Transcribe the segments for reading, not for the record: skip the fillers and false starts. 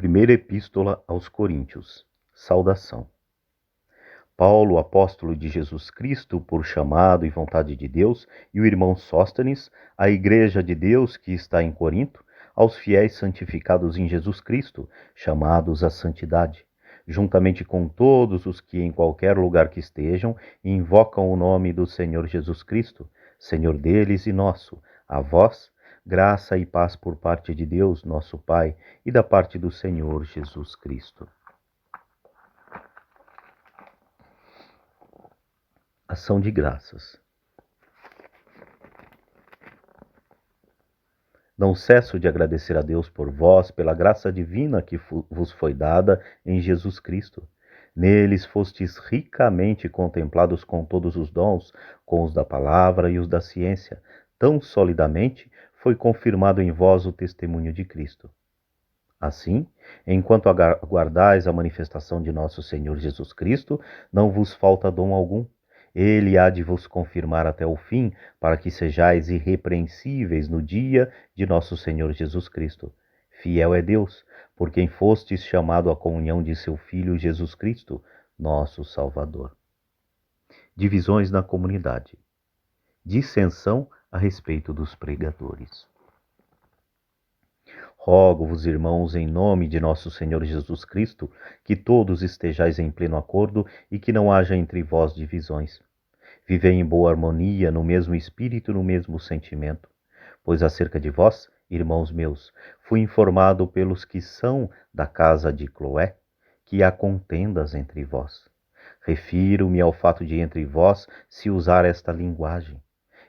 Primeira Epístola aos Coríntios. Saudação. Paulo, apóstolo de Jesus Cristo, por chamado e vontade de Deus, e o irmão Sóstenes, à igreja de Deus que está em Corinto, aos fiéis santificados em Jesus Cristo, chamados à santidade, juntamente com todos os que em qualquer lugar que estejam, invocam o nome do Senhor Jesus Cristo, Senhor deles e nosso, a vós, graça e paz por parte de Deus, nosso Pai, e da parte do Senhor Jesus Cristo. Ação de graças. Não cesso de agradecer a Deus por vós, pela graça divina que vos foi dada em Jesus Cristo. Neles fostes ricamente contemplados com todos os dons, com os da palavra e os da ciência. Tão solidamente foi confirmado em vós o testemunho de Cristo. Assim, enquanto aguardais a manifestação de nosso Senhor Jesus Cristo, não vos falta dom algum. Ele há de vos confirmar até o fim, para que sejais irrepreensíveis no dia de nosso Senhor Jesus Cristo. Fiel é Deus, por quem fostes chamado à comunhão de seu Filho Jesus Cristo, nosso Salvador. Divisões na comunidade. Dissensão a respeito dos pregadores. Rogo-vos, irmãos, em nome de nosso Senhor Jesus Cristo, que todos estejais em pleno acordo e que não haja entre vós divisões. Vivei em boa harmonia, no mesmo espírito e no mesmo sentimento. Pois acerca de vós, irmãos meus, fui informado pelos que são da casa de Cloé, que há contendas entre vós. Refiro-me ao fato de entre vós se usar esta linguagem.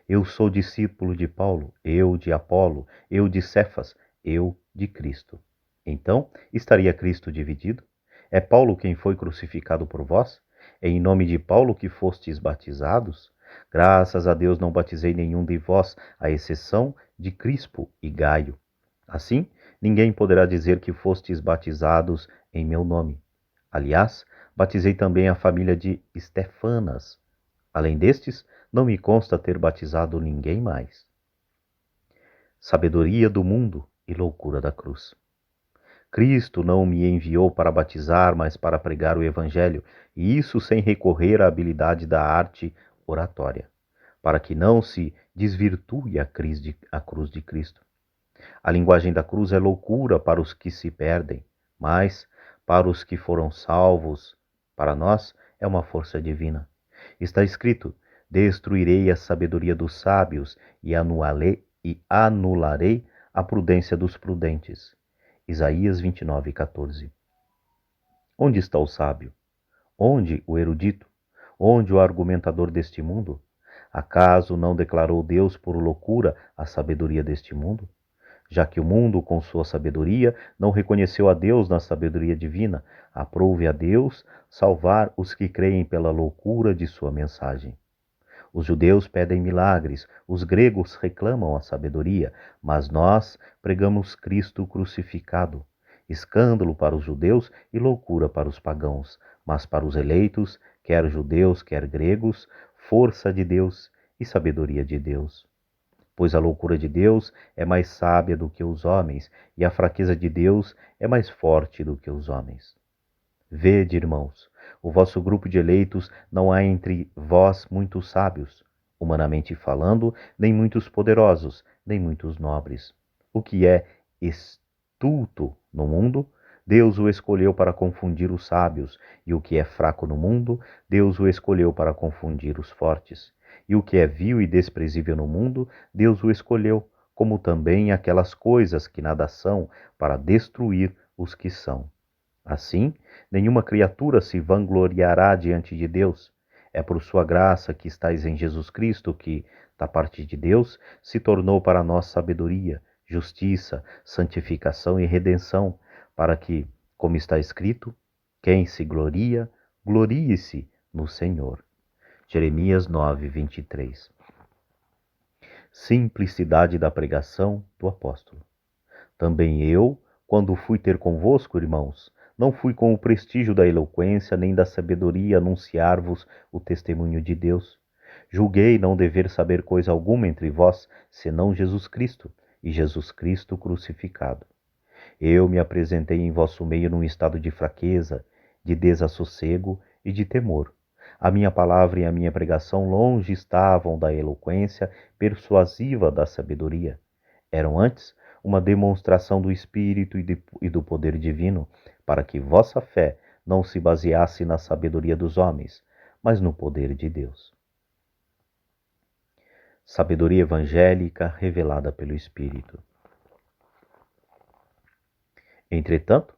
Eu sou discípulo de Paulo, eu de Apolo, eu de Cefas, eu de Cristo. Então, estaria Cristo dividido? É Paulo quem foi crucificado por vós? É em nome de Paulo que fostes batizados? Graças a Deus não batizei nenhum de vós, à exceção de Crispo e Gaio. Assim, ninguém poderá dizer que fostes batizados em meu nome. Aliás, batizei também a família de Estefanas. Além destes, não me consta ter batizado ninguém mais. Sabedoria do mundo e loucura da cruz. Cristo não me enviou para batizar, mas para pregar o Evangelho, e isso sem recorrer à habilidade da arte oratória, para que não se desvirtue a cruz de Cristo. A linguagem da cruz é loucura para os que se perdem, mas para os que foram salvos, para nós, é uma força divina. Está escrito: destruirei a sabedoria dos sábios e anularei a prudência dos prudentes. Isaías 29:14. Onde está o sábio? Onde o erudito? Onde o argumentador deste mundo? Acaso não declarou Deus por loucura a sabedoria deste mundo? Já que o mundo, com sua sabedoria, não reconheceu a Deus na sabedoria divina, aprove a Deus salvar os que creem pela loucura de sua mensagem. Os judeus pedem milagres, os gregos reclamam a sabedoria, mas nós pregamos Cristo crucificado. Escândalo para os judeus e loucura para os pagãos, mas para os eleitos, quer judeus, quer gregos, força de Deus e sabedoria de Deus. Pois a loucura de Deus é mais sábia do que os homens, e a fraqueza de Deus é mais forte do que os homens. Vede, irmãos, o vosso grupo de eleitos não há entre vós muitos sábios, humanamente falando, nem muitos poderosos, nem muitos nobres. O que é estulto no mundo, Deus o escolheu para confundir os sábios, e o que é fraco no mundo, Deus o escolheu para confundir os fortes. E o que é vil e desprezível no mundo, Deus o escolheu, como também aquelas coisas que nada são, para destruir os que são. Assim, nenhuma criatura se vangloriará diante de Deus. É por sua graça que estais em Jesus Cristo que, da parte de Deus, se tornou para nós sabedoria, justiça, santificação e redenção, para que, como está escrito, quem se gloria, glorie-se no Senhor. Jeremias 9:23. Simplicidade da pregação do apóstolo. Também eu, quando fui ter convosco, irmãos, não fui com o prestígio da eloquência nem da sabedoria anunciar-vos o testemunho de Deus. Julguei não dever saber coisa alguma entre vós, senão Jesus Cristo, e Jesus Cristo crucificado. Eu me apresentei em vosso meio num estado de fraqueza, de desassossego e de temor. A minha palavra e a minha pregação longe estavam da eloquência persuasiva da sabedoria. Eram antes uma demonstração do Espírito e do poder divino, para que vossa fé não se baseasse na sabedoria dos homens, mas no poder de Deus. Sabedoria evangélica revelada pelo Espírito. Entretanto,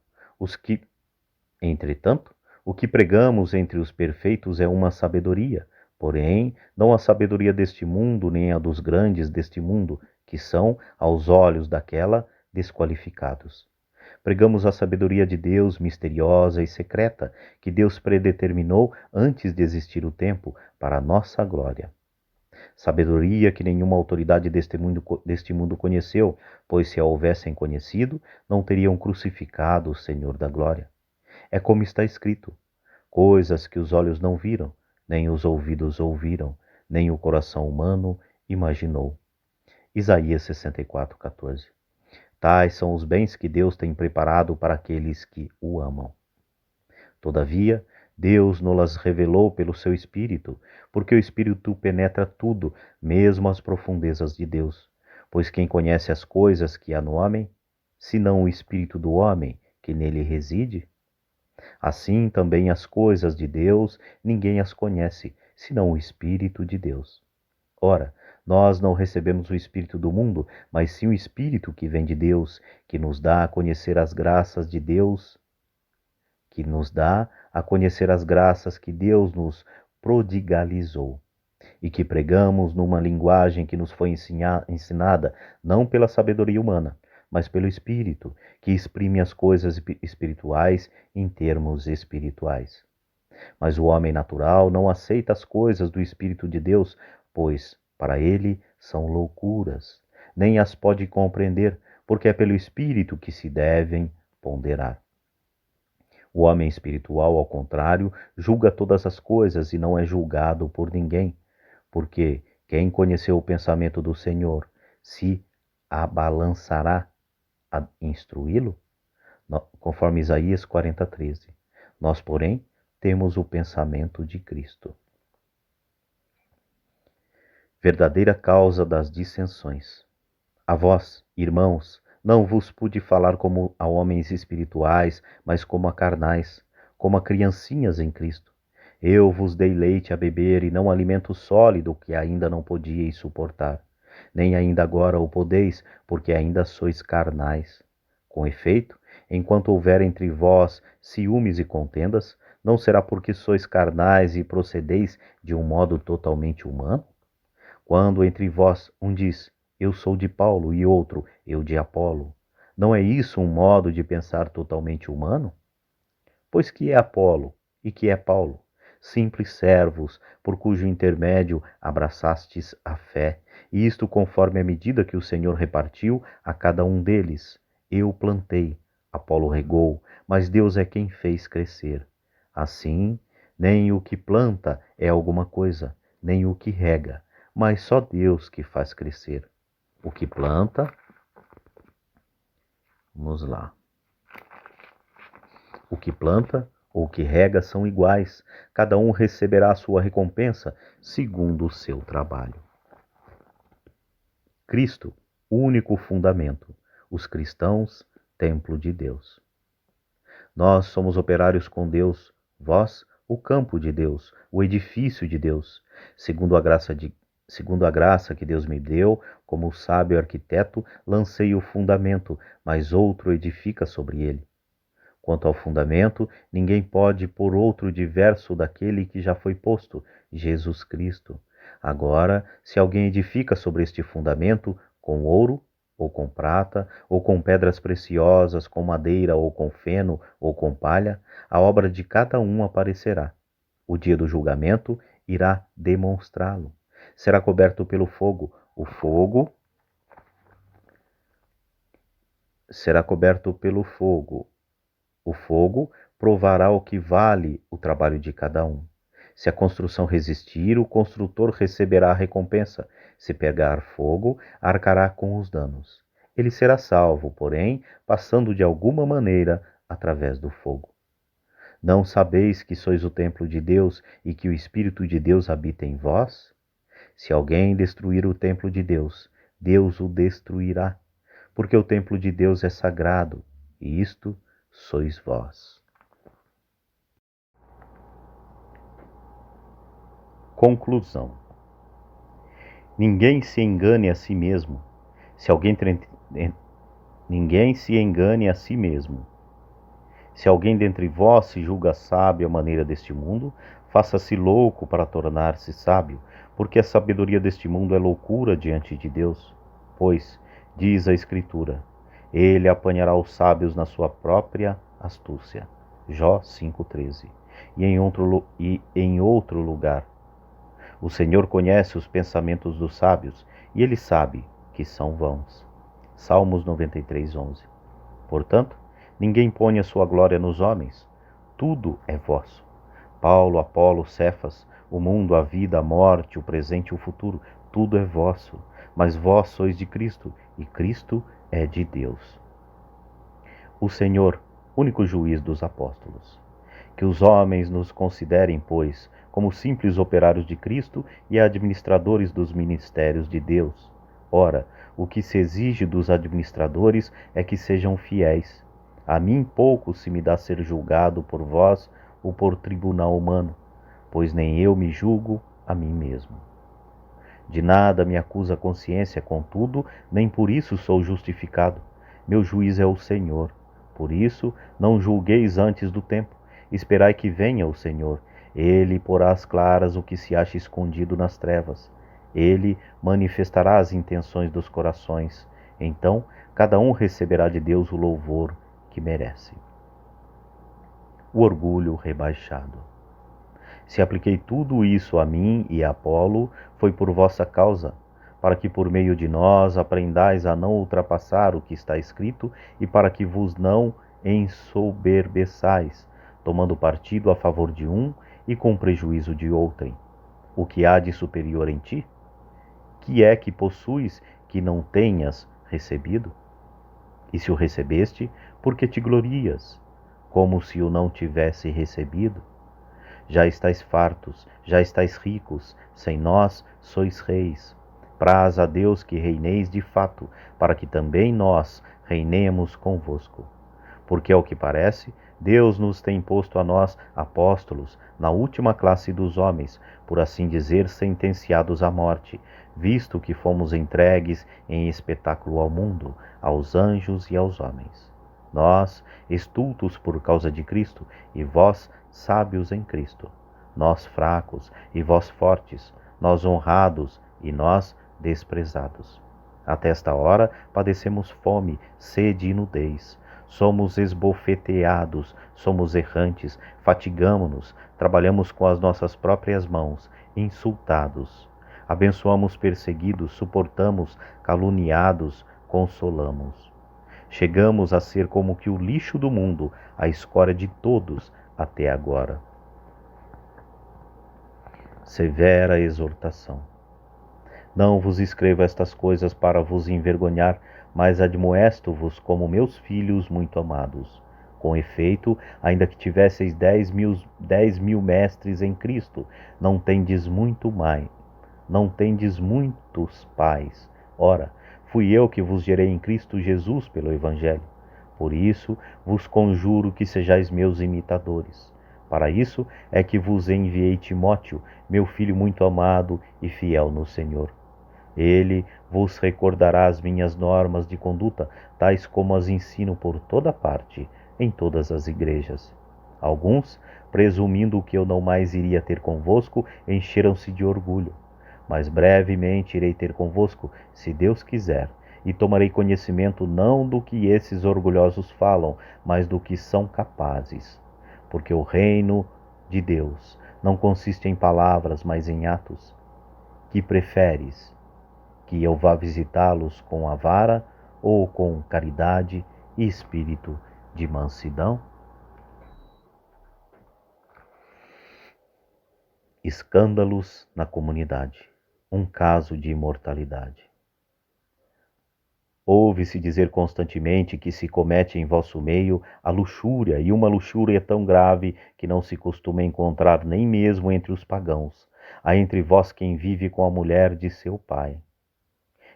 o que pregamos entre os perfeitos é uma sabedoria, porém, não a sabedoria deste mundo, nem a dos grandes deste mundo, que são, aos olhos daquela, desqualificados. Pregamos a sabedoria de Deus misteriosa e secreta, que Deus predeterminou antes de existir o tempo, para a nossa glória. Sabedoria que nenhuma autoridade deste mundo conheceu, pois se a houvessem conhecido, não teriam crucificado o Senhor da glória. É como está escrito: coisas que os olhos não viram, nem os ouvidos ouviram, nem o coração humano imaginou. Isaías 64:14. Tais são os bens que Deus tem preparado para aqueles que o amam. Todavia, Deus nos-las revelou pelo seu Espírito, porque o Espírito penetra tudo, mesmo as profundezas de Deus. Pois quem conhece as coisas que há no homem, senão o Espírito do homem que nele reside? Assim também as coisas de Deus ninguém as conhece, senão o Espírito de Deus. Ora, nós não recebemos o Espírito do mundo, mas sim o Espírito que vem de Deus, que nos dá a conhecer as graças de Deus, que Deus nos prodigalizou, e que pregamos numa linguagem que nos foi ensinada não pela sabedoria humana, mas pelo Espírito, que exprime as coisas espirituais em termos espirituais. Mas o homem natural não aceita as coisas do Espírito de Deus, pois para ele são loucuras, nem as pode compreender, porque é pelo Espírito que se devem ponderar. O homem espiritual, ao contrário, julga todas as coisas e não é julgado por ninguém, porque quem conheceu o pensamento do Senhor se abalançará a instruí-lo? Conforme Isaías 40:13. Nós, porém, temos o pensamento de Cristo. Verdadeira causa das dissensões. A vós, irmãos, não vos pude falar como a homens espirituais, mas como a carnais, como a criancinhas em Cristo. Eu vos dei leite a beber e não alimento sólido que ainda não podíeis suportar. Nem ainda agora o podeis, porque ainda sois carnais. Com efeito, enquanto houver entre vós ciúmes e contendas, não será porque sois carnais e procedeis de um modo totalmente humano? Quando entre vós um diz: eu sou de Paulo, e outro: eu de Apolo, não é isso um modo de pensar totalmente humano? Pois que é Apolo e que é Paulo? Simples servos, por cujo intermédio abraçastes a fé, e isto conforme a medida que o Senhor repartiu a cada um deles. Eu plantei, Apolo regou, mas Deus é quem fez crescer. Assim, nem o que planta é alguma coisa, nem o que rega, mas só Deus que faz crescer. O que planta, vamos lá. O que planta ou o que rega são iguais, cada um receberá a sua recompensa segundo o seu trabalho. Cristo, único fundamento, os cristãos, templo de Deus. Nós somos operários com Deus, vós, o campo de Deus, o edifício de Deus, segundo a graça que Deus me deu, como sábio arquiteto, lancei o fundamento, mas outro edifica sobre ele. Quanto ao fundamento, ninguém pode pôr outro diverso daquele que já foi posto, Jesus Cristo. Agora, se alguém edifica sobre este fundamento com ouro, ou com prata, ou com pedras preciosas, com madeira, ou com feno, ou com palha, a obra de cada um aparecerá. O dia do julgamento irá demonstrá-lo. Será coberto pelo fogo. O fogo será coberto pelo fogo. O fogo provará o que vale o trabalho de cada um. Se a construção resistir, o construtor receberá a recompensa. Se pegar fogo, arcará com os danos. ele será salvo, porém, passando de alguma maneira através do fogo. Não sabeis que sois o templo de Deus e que o Espírito de Deus habita em vós? Se alguém destruir o templo de Deus, Deus o destruirá, porque o templo de Deus é sagrado, e isto sois vós. Conclusão. Ninguém se engane a si mesmo. Se alguém Ninguém se engane a si mesmo. Se alguém dentre vós se julga sábio à maneira deste mundo, faça-se louco para tornar-se sábio, porque a sabedoria deste mundo é loucura diante de Deus. Pois, diz a Escritura, ele apanhará os sábios na sua própria astúcia. Jó 5,13. E em outro lugar, o Senhor conhece os pensamentos dos sábios, e ele sabe que são vãos. Salmos 93:11. Portanto, ninguém põe a sua glória nos homens. Tudo é vosso. Paulo, Apolo, Cefas, o mundo, a vida, a morte, o presente e o futuro, tudo é vosso. Mas vós sois de Cristo, e Cristo é de Deus. O Senhor, único juiz dos apóstolos. Que os homens nos considerem, pois, como simples operários de Cristo e administradores dos ministérios de Deus. Ora, o que se exige dos administradores é que sejam fiéis. A mim pouco se me dá ser julgado por vós ou por tribunal humano, pois nem eu me julgo a mim mesmo. De nada me acusa a consciência, contudo, nem por isso sou justificado. Meu juiz é o Senhor. Por isso, não julgueis antes do tempo. Esperai que venha o Senhor. Ele porá às claras o que se acha escondido nas trevas. Ele manifestará as intenções dos corações. Então, cada um receberá de Deus o louvor que merece. O orgulho rebaixado. Se apliquei tudo isso a mim e a Apolo, foi por vossa causa, para que por meio de nós aprendais a não ultrapassar o que está escrito e para que vos não ensoberbeçais, tomando partido a favor de um e com prejuízo de outrem. O que há de superior em ti? Que é que possuis que não tenhas recebido? E se o recebeste, por que te glorias, como se o não tivesse recebido? Já estáis fartos, já estáis ricos, sem nós sois reis. Praz a Deus que reineis de fato, para que também nós reinemos convosco. Porque, ao que parece, Deus nos tem posto a nós, apóstolos, na última classe dos homens, por assim dizer, sentenciados à morte, visto que fomos entregues em espetáculo ao mundo, aos anjos e aos homens. Nós, estultos por causa de Cristo, e vós, sábios em Cristo. Nós, fracos, e vós fortes. Nós, honrados, e nós, desprezados. Até esta hora, padecemos fome, sede e nudez. Somos esbofeteados, somos errantes, fatigamo-nos, trabalhamos com as nossas próprias mãos, insultados. Abençoamos perseguidos, suportamos caluniados, consolamos. Chegamos a ser como que o lixo do mundo, a escória de todos até agora. Severa exortação. Não vos escrevo estas coisas para vos envergonhar, mas admoesto-vos como meus filhos muito amados. Com efeito, ainda que tivesseis 10.000 mestres em Cristo, não tendes muitos pais. Ora, fui eu que vos gerei em Cristo Jesus pelo Evangelho. Por isso vos conjuro que sejais meus imitadores. Para isso é que vos enviei Timóteo, meu filho muito amado e fiel no Senhor. Ele vos recordará as minhas normas de conduta, tais como as ensino por toda parte, em todas as igrejas. Alguns, presumindo que eu não mais iria ter convosco, encheram-se de orgulho. Mas brevemente irei ter convosco, se Deus quiser, e tomarei conhecimento não do que esses orgulhosos falam, mas do que são capazes. Porque o reino de Deus não consiste em palavras, mas em atos. Que preferes? Que eu vá visitá-los com a vara ou com caridade e espírito de mansidão? Escândalos na comunidade. Um caso de imortalidade. Ouve-se dizer constantemente que se comete em vosso meio a luxúria, e uma luxúria tão grave que não se costuma encontrar nem mesmo entre os pagãos. Há entre vós quem vive com a mulher de seu pai.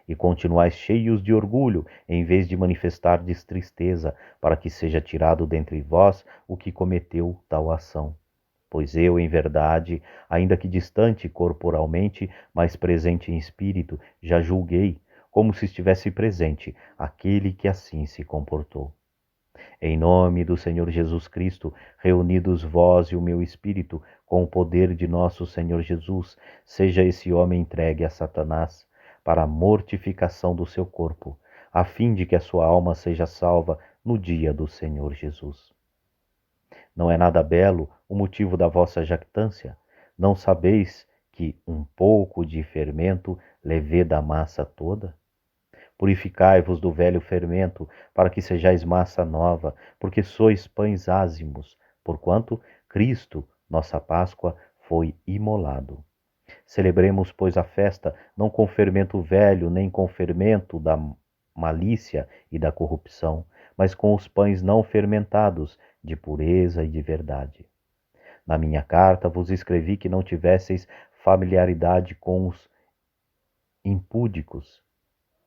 E continuais cheios de orgulho, em vez de manifestardes tristeza, para que seja tirado dentre vós o que cometeu tal ação. Pois eu, em verdade, ainda que distante corporalmente, mas presente em espírito, já julguei, como se estivesse presente, aquele que assim se comportou. Em nome do Senhor Jesus Cristo, reunidos vós e o meu espírito, com o poder de nosso Senhor Jesus, seja esse homem entregue a Satanás, para a mortificação do seu corpo, a fim de que a sua alma seja salva no dia do Senhor Jesus. Não é nada belo o motivo da vossa jactância? Não sabeis que um pouco de fermento leveda a massa toda? Purificai-vos do velho fermento, para que sejais massa nova, porque sois pães ázimos, porquanto Cristo, nossa Páscoa, foi imolado. Celebremos, pois, a festa, não com fermento velho, nem com fermento da malícia e da corrupção, mas com os pães não fermentados, de pureza e de verdade. Na minha carta vos escrevi que não tivesseis familiaridade com os impúdicos.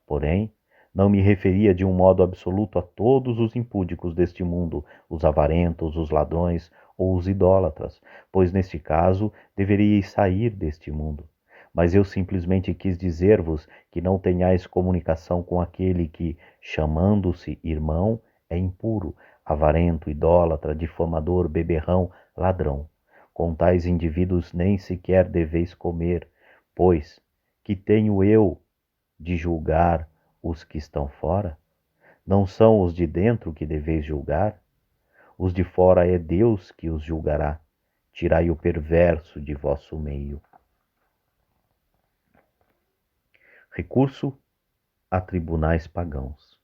Porém, não me referia de um modo absoluto a todos os impúdicos deste mundo, os avarentos, os ladrões ou os idólatras, pois neste caso deveríeis sair deste mundo. Mas eu simplesmente quis dizer-vos que não tenhais comunicação com aquele que, chamando-se irmão, é impuro, avarento, idólatra, difamador, beberrão, ladrão. Com tais indivíduos nem sequer deveis comer, pois que tenho eu de julgar os que estão fora? Não são os de dentro que deveis julgar? Os de fora é Deus que os julgará. Tirai o perverso de vosso meio. Recurso a tribunais pagãos.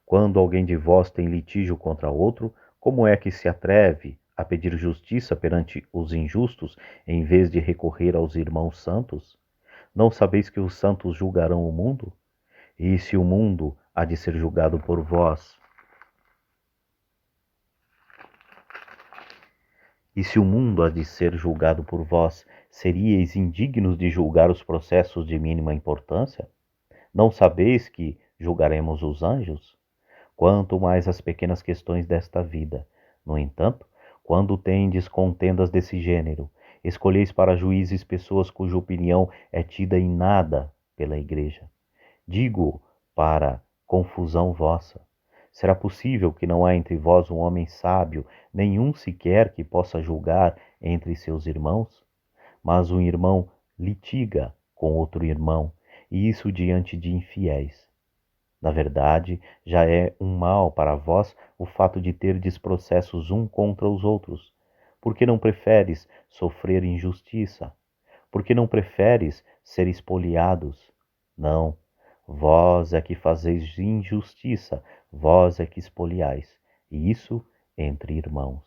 Quando alguém de vós tem litígio contra outro, como é que se atreve a pedir justiça perante os injustos, em vez de recorrer aos irmãos santos? Não sabeis que os santos julgarão o mundo? E se o mundo há de ser julgado por vós? E se o mundo há de ser julgado por vós, seríeis indignos de julgar os processos de mínima importância? Não sabeis que julgaremos os anjos? Quanto mais as pequenas questões desta vida. No entanto, quando tendes contendas desse gênero, escolheis para juízes pessoas cuja opinião é tida em nada pela Igreja. Digo para confusão vossa. Será possível que não há entre vós um homem sábio, nenhum sequer que possa julgar entre seus irmãos? Mas um irmão litiga com outro irmão, e isso diante de infiéis. Na verdade, já é um mal para vós o fato de terdes processos um contra os outros. Por que não preferes sofrer injustiça? Por que não preferes ser espoliados? Não, vós é que fazeis injustiça, vós é que espoliais, e isso entre irmãos.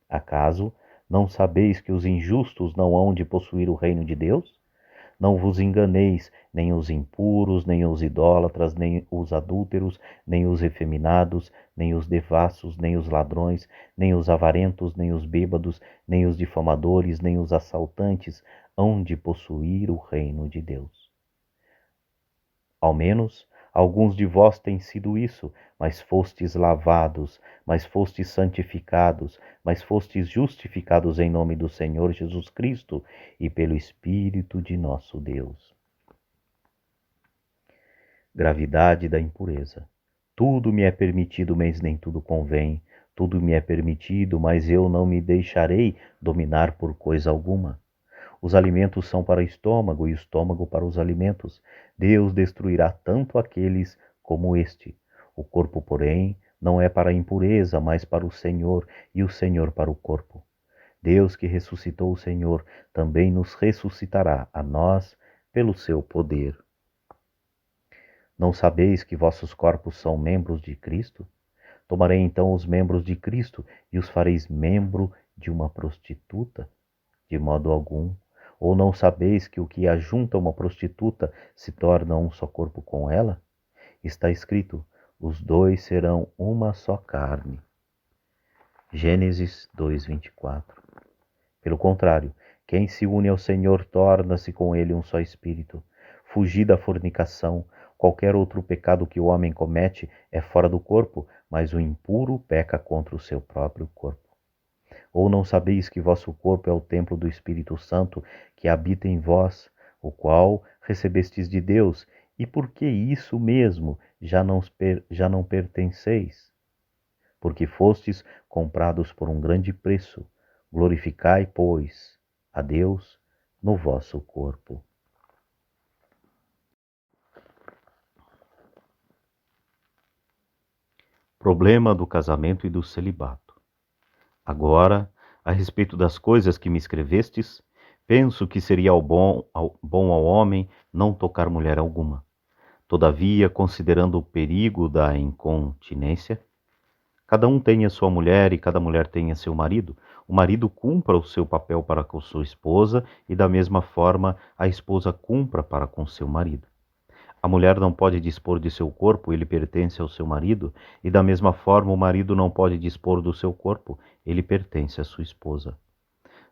Acaso não sabeis que os injustos não hão de possuir o reino de Deus? Não vos enganeis, nem os impuros, nem os idólatras, nem os adúlteros, nem os efeminados, nem os devassos, nem os ladrões, nem os avarentos, nem os bêbados, nem os difamadores, nem os assaltantes hão de possuir o reino de Deus. Ao menos alguns de vós têm sido isso, mas fostes lavados, mas fostes santificados, mas fostes justificados em nome do Senhor Jesus Cristo e pelo Espírito de nosso Deus. Gravidade da impureza. Tudo me é permitido, mas nem tudo convém. Tudo me é permitido, mas eu não me deixarei dominar por coisa alguma. Os alimentos são para o estômago e o estômago para os alimentos. Deus destruirá tanto aqueles como este. O corpo, porém, não é para a impureza, mas para o Senhor, e o Senhor para o corpo. Deus que ressuscitou o Senhor também nos ressuscitará a nós pelo seu poder. Não sabeis que vossos corpos são membros de Cristo? Tomarei então os membros de Cristo e os fareis membro de uma prostituta? De modo algum. Ou não sabeis que o que ajunta uma prostituta se torna um só corpo com ela? Está escrito: os dois serão uma só carne. Gênesis 2:24. Pelo contrário, quem se une ao Senhor torna-se com ele um só espírito. Fugir da fornicação. Qualquer outro pecado que o homem comete é fora do corpo, mas o impuro peca contra o seu próprio corpo. Ou não sabeis que vosso corpo é o templo do Espírito Santo que habita em vós, o qual recebestes de Deus, e por que isso mesmo já não pertenceis? Porque fostes comprados por um grande preço. Glorificai, pois, a Deus no vosso corpo. Problema do casamento e do celibato. Agora, a respeito das coisas que me escrevestes, penso que seria bom ao homem não tocar mulher alguma. Todavia, considerando o perigo da incontinência, cada um tem a sua mulher e cada mulher tem a seu marido. O marido cumpra o seu papel para com sua esposa e, da mesma forma, a esposa cumpra para com seu marido. A mulher não pode dispor de seu corpo, ele pertence ao seu marido, e da mesma forma o marido não pode dispor do seu corpo, ele pertence à sua esposa.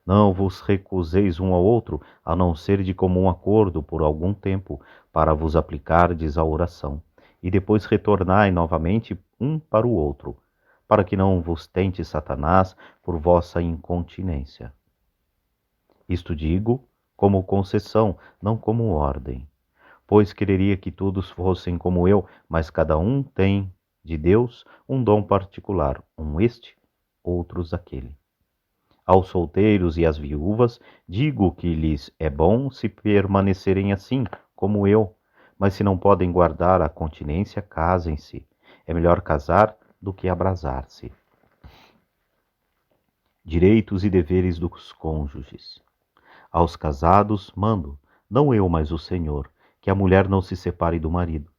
Não vos recuseis um ao outro, a não ser de comum acordo por algum tempo, para vos aplicardes à oração, e depois retornai novamente um para o outro, para que não vos tente Satanás por vossa incontinência. Isto digo como concessão, não como ordem. Pois quereria que todos fossem como eu, mas cada um tem de Deus um dom particular, um este, outros aquele. Aos solteiros e às viúvas digo que lhes é bom se permanecerem assim, como eu, mas se não podem guardar a continência, casem-se. É melhor casar do que abrasar-se. Direitos e deveres dos cônjuges. Aos casados mando, não eu, mas o Senhor, que a mulher não se separe do marido.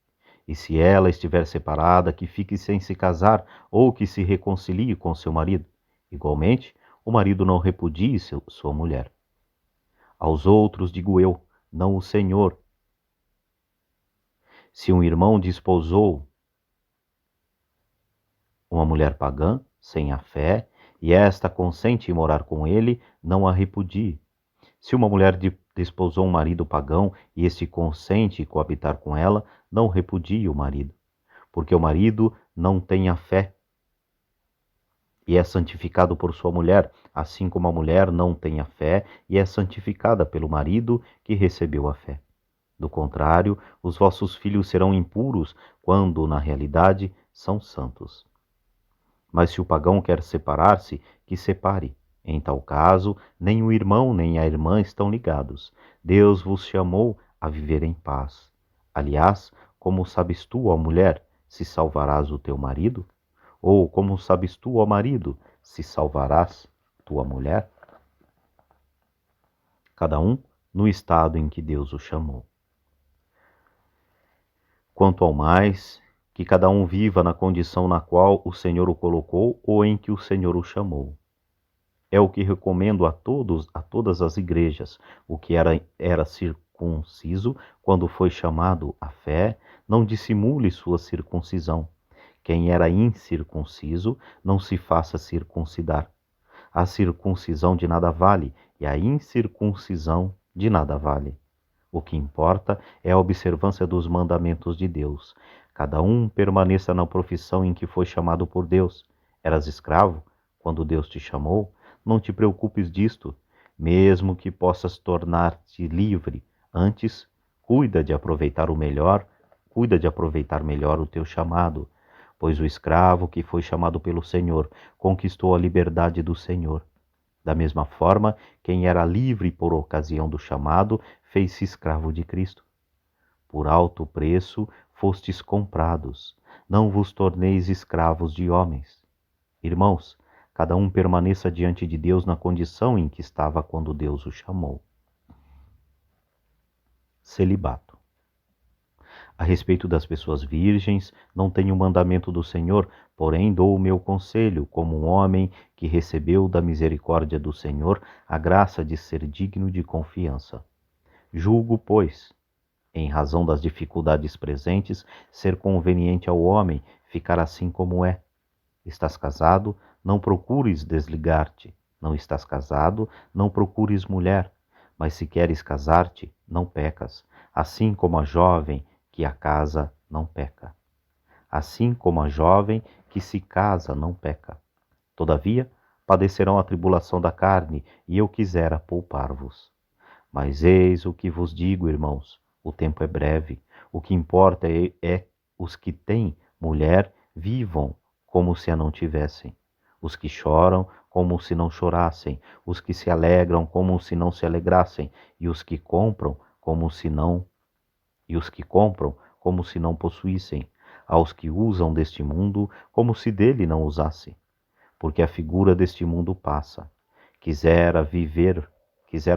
E se ela estiver separada, que fique sem se casar ou que se reconcilie com seu marido. Igualmente, o marido não repudie sua mulher. Aos outros digo eu, não o Senhor. Se um irmão desposou uma mulher pagã, sem a fé, e esta consente em morar com ele, não a repudie. Se uma mulher desposou um marido pagão e este consente em coabitar com ela, não repudie o marido, porque o marido não tem a fé e é santificado por sua mulher, assim como a mulher não tem a fé e é santificada pelo marido que recebeu a fé. Do contrário, os vossos filhos serão impuros, quando, na realidade, são santos. Mas se o pagão quer separar-se, que separe. Em tal caso, nem o irmão nem a irmã estão ligados. Deus vos chamou a viver em paz. Aliás, como sabes tu, ó mulher, se salvarás o teu marido? Ou como sabes tu, ó marido, se salvarás tua mulher? Cada um no estado em que Deus o chamou. Quanto ao mais, que cada um viva na condição na qual o Senhor o colocou ou em que o Senhor o chamou. É o que recomendo a todas as igrejas. O que era circunciso, quando foi chamado à fé, não dissimule sua circuncisão. Quem era incircunciso, não se faça circuncidar. A circuncisão de nada vale, e a incircuncisão de nada vale. O que importa é a observância dos mandamentos de Deus. Cada um permaneça na profissão em que foi chamado por Deus. Eras escravo quando Deus te chamou? Não te preocupes disto, mesmo que possas tornar-te livre. Antes, cuida de aproveitar melhor o teu chamado, pois o escravo que foi chamado pelo Senhor conquistou a liberdade do Senhor. Da mesma forma, quem era livre por ocasião do chamado, fez-se escravo de Cristo. Por alto preço fostes comprados, não vos torneis escravos de homens. Irmãos, cada um permaneça diante de Deus na condição em que estava quando Deus o chamou. Celibato. A respeito das pessoas virgens, não tenho mandamento do Senhor, porém dou o meu conselho, como um homem que recebeu da misericórdia do Senhor a graça de ser digno de confiança. Julgo, pois, em razão das dificuldades presentes, ser conveniente ao homem ficar assim como é. Estás casado, não procures desligar-te. Não estás casado, não procures mulher. Mas se queres casar-te, não pecas, assim como a jovem que a casa não peca. Assim como a jovem que se casa não peca. Todavia, padecerão a tribulação da carne, e eu quisera poupar-vos. Mas eis o que vos digo, irmãos, o tempo é breve. O que importa é os que têm mulher vivam como se a não tivessem. Os que choram como se não chorassem, os que se alegram como se não se alegrassem, e os que compram como se não possuíssem, aos que usam deste mundo como se dele não usassem, porque a figura deste mundo passa. Quisera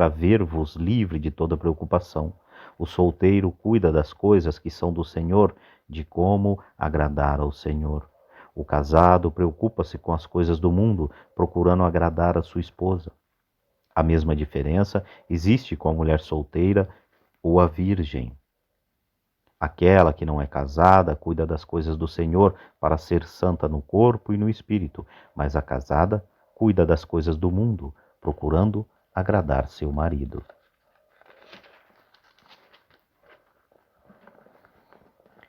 ver-vos livre de toda preocupação. O solteiro cuida das coisas que são do Senhor, de como agradar ao Senhor. O casado preocupa-se com as coisas do mundo, procurando agradar a sua esposa. A mesma diferença existe com a mulher solteira ou a virgem. Aquela que não é casada cuida das coisas do Senhor para ser santa no corpo e no espírito, mas a casada cuida das coisas do mundo, procurando agradar seu marido.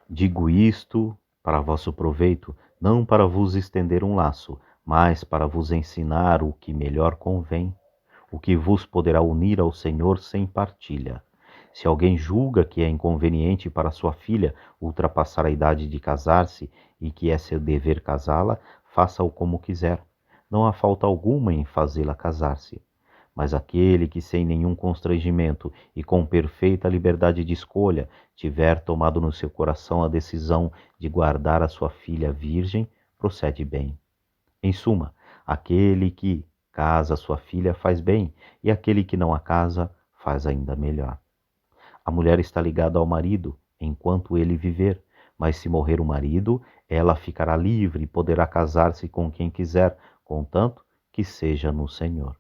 Digo isto para vosso proveito, não para vos estender um laço, mas para vos ensinar o que melhor convém, o que vos poderá unir ao Senhor sem partilha. Se alguém julga que é inconveniente para sua filha ultrapassar a idade de casar-se e que é seu dever casá-la, faça-o como quiser. Não há falta alguma em fazê-la casar-se. Mas aquele que sem nenhum constrangimento e com perfeita liberdade de escolha tiver tomado no seu coração a decisão de guardar a sua filha virgem, procede bem. Em suma, aquele que casa sua filha faz bem, e aquele que não a casa faz ainda melhor. A mulher está ligada ao marido enquanto ele viver, mas se morrer o marido, ela ficará livre e poderá casar-se com quem quiser, contanto que seja no Senhor.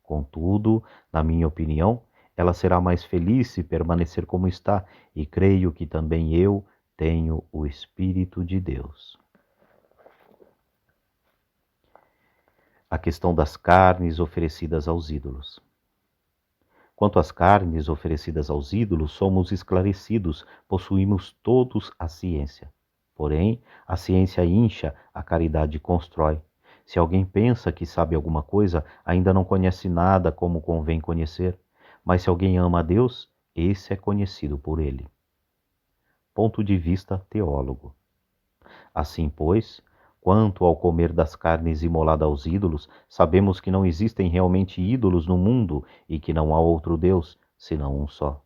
Contudo, na minha opinião, ela será mais feliz se permanecer como está, e creio que também eu tenho o Espírito de Deus. A questão das carnes oferecidas aos ídolos. Quanto às carnes oferecidas aos ídolos, somos esclarecidos, possuímos todos a ciência. Porém, a ciência incha, a caridade constrói. Se alguém pensa que sabe alguma coisa, ainda não conhece nada como convém conhecer. Mas se alguém ama a Deus, esse é conhecido por ele. Ponto de vista teólogo. Assim, pois, quanto ao comer das carnes imoladas aos ídolos, sabemos que não existem realmente ídolos no mundo e que não há outro Deus, senão um só.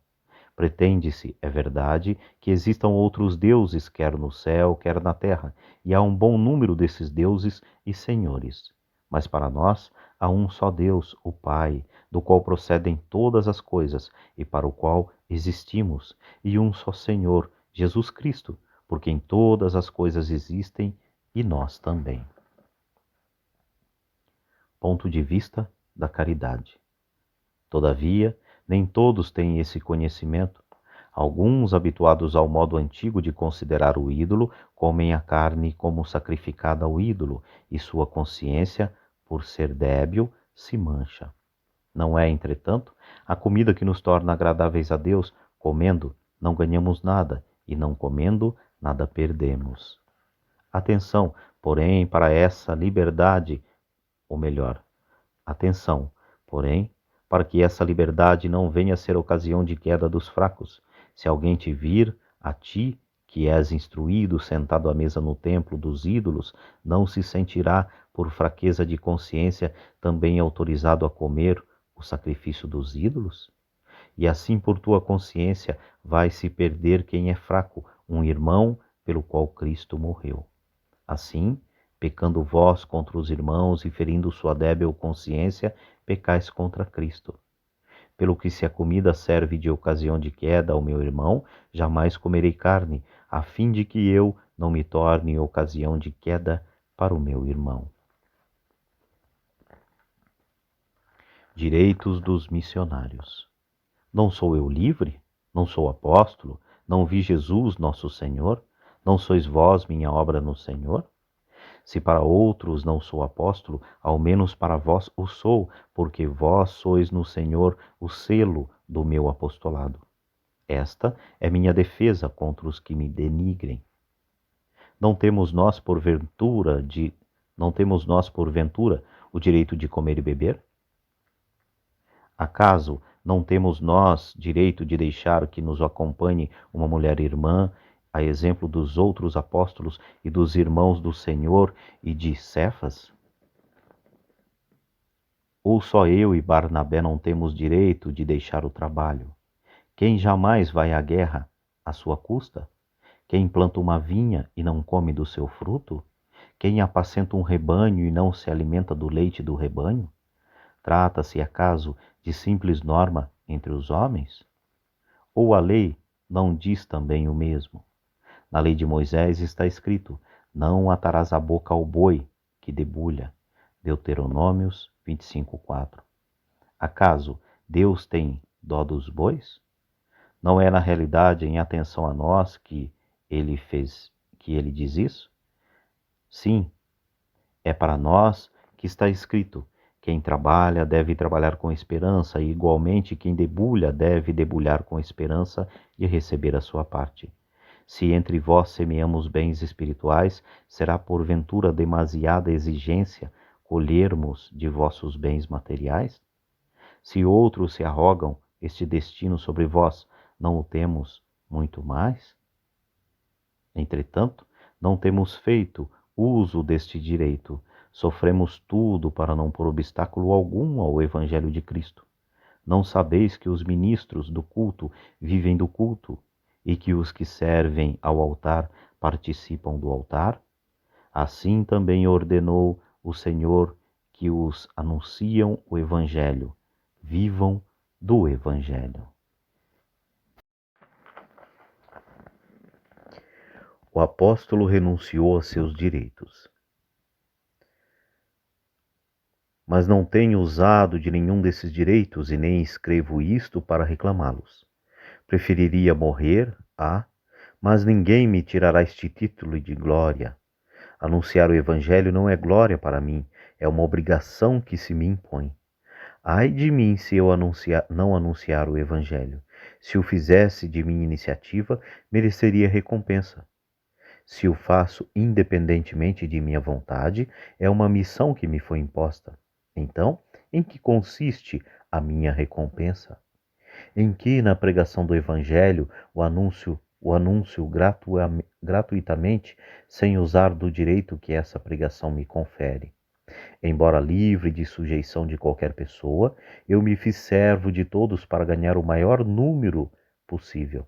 Pretende-se, é verdade, que existam outros deuses, quer no céu, quer na terra, e há um bom número desses deuses e senhores. Mas para nós há um só Deus, o Pai, do qual procedem todas as coisas e para o qual existimos, e um só Senhor, Jesus Cristo, por quem todas as coisas existem e nós também. Ponto de vista da caridade. Todavia, nem todos têm esse conhecimento. Alguns, habituados ao modo antigo de considerar o ídolo, comem a carne como sacrificada ao ídolo, e sua consciência, por ser débil, se mancha. Não é, entretanto, a comida que nos torna agradáveis a Deus. Comendo, não ganhamos nada, e não comendo, nada perdemos. Atenção, porém, para essa liberdade, ou melhor, atenção, porém, para que essa liberdade não venha a ser ocasião de queda dos fracos. Se alguém te vir, a ti, que és instruído, sentado à mesa no templo dos ídolos, não se sentirá, por fraqueza de consciência, também autorizado a comer o sacrifício dos ídolos? E assim por tua consciência vai se perder quem é fraco, um irmão pelo qual Cristo morreu. Assim, pecando vós contra os irmãos e ferindo sua débil consciência, pecais contra Cristo. Pelo que se a comida serve de ocasião de queda ao meu irmão, jamais comerei carne, a fim de que eu não me torne ocasião de queda para o meu irmão. Direitos dos missionários. Não sou eu livre? Não sou apóstolo? Não vi Jesus, nosso Senhor? Não sois vós minha obra no Senhor? Se para outros não sou apóstolo, ao menos para vós o sou, porque vós sois no Senhor o selo do meu apostolado. Esta é minha defesa contra os que me denigrem. Não temos nós porventura o direito de comer e beber? Acaso não temos nós direito de deixar que nos acompanhe uma mulher irmã, a exemplo dos outros apóstolos e dos irmãos do Senhor e de Cefas? Ou só eu e Barnabé não temos direito de deixar o trabalho? Quem jamais vai à guerra à sua custa? Quem planta uma vinha e não come do seu fruto? Quem apacenta um rebanho e não se alimenta do leite do rebanho? Trata-se, acaso, de simples norma entre os homens? Ou a lei não diz também o mesmo? Na lei de Moisés está escrito: não atarás a boca ao boi que debulha. Deuteronômios 25:4. Acaso Deus tem dó dos bois? Não é na realidade em atenção a nós que ele diz isso? Sim, é para nós que está escrito: quem trabalha deve trabalhar com esperança, e igualmente quem debulha deve debulhar com esperança de receber a sua parte. Se entre vós semeamos bens espirituais, será porventura demasiada exigência colhermos de vossos bens materiais? Se outros se arrogam este destino sobre vós, não o temos muito mais? Entretanto, não temos feito uso deste direito. Sofremos tudo para não pôr obstáculo algum ao Evangelho de Cristo. Não sabeis que os ministros do culto vivem do culto e que os que servem ao altar participam do altar? Assim também ordenou o Senhor que os anunciam o Evangelho vivam do Evangelho. O apóstolo renunciou a seus direitos. Mas não tenho usado de nenhum desses direitos e nem escrevo isto para reclamá-los. Preferiria morrer, mas ninguém me tirará este título de glória. Anunciar o Evangelho não é glória para mim, é uma obrigação que se me impõe. Ai de mim se eu não anunciar o Evangelho. Se o fizesse de minha iniciativa, mereceria recompensa. Se o faço independentemente de minha vontade, é uma missão que me foi imposta. Então, em que consiste a minha recompensa? Em que, na pregação do Evangelho, o anúncio gratuitamente, sem usar do direito que essa pregação me confere. Embora livre de sujeição de qualquer pessoa, eu me fiz servo de todos para ganhar o maior número possível.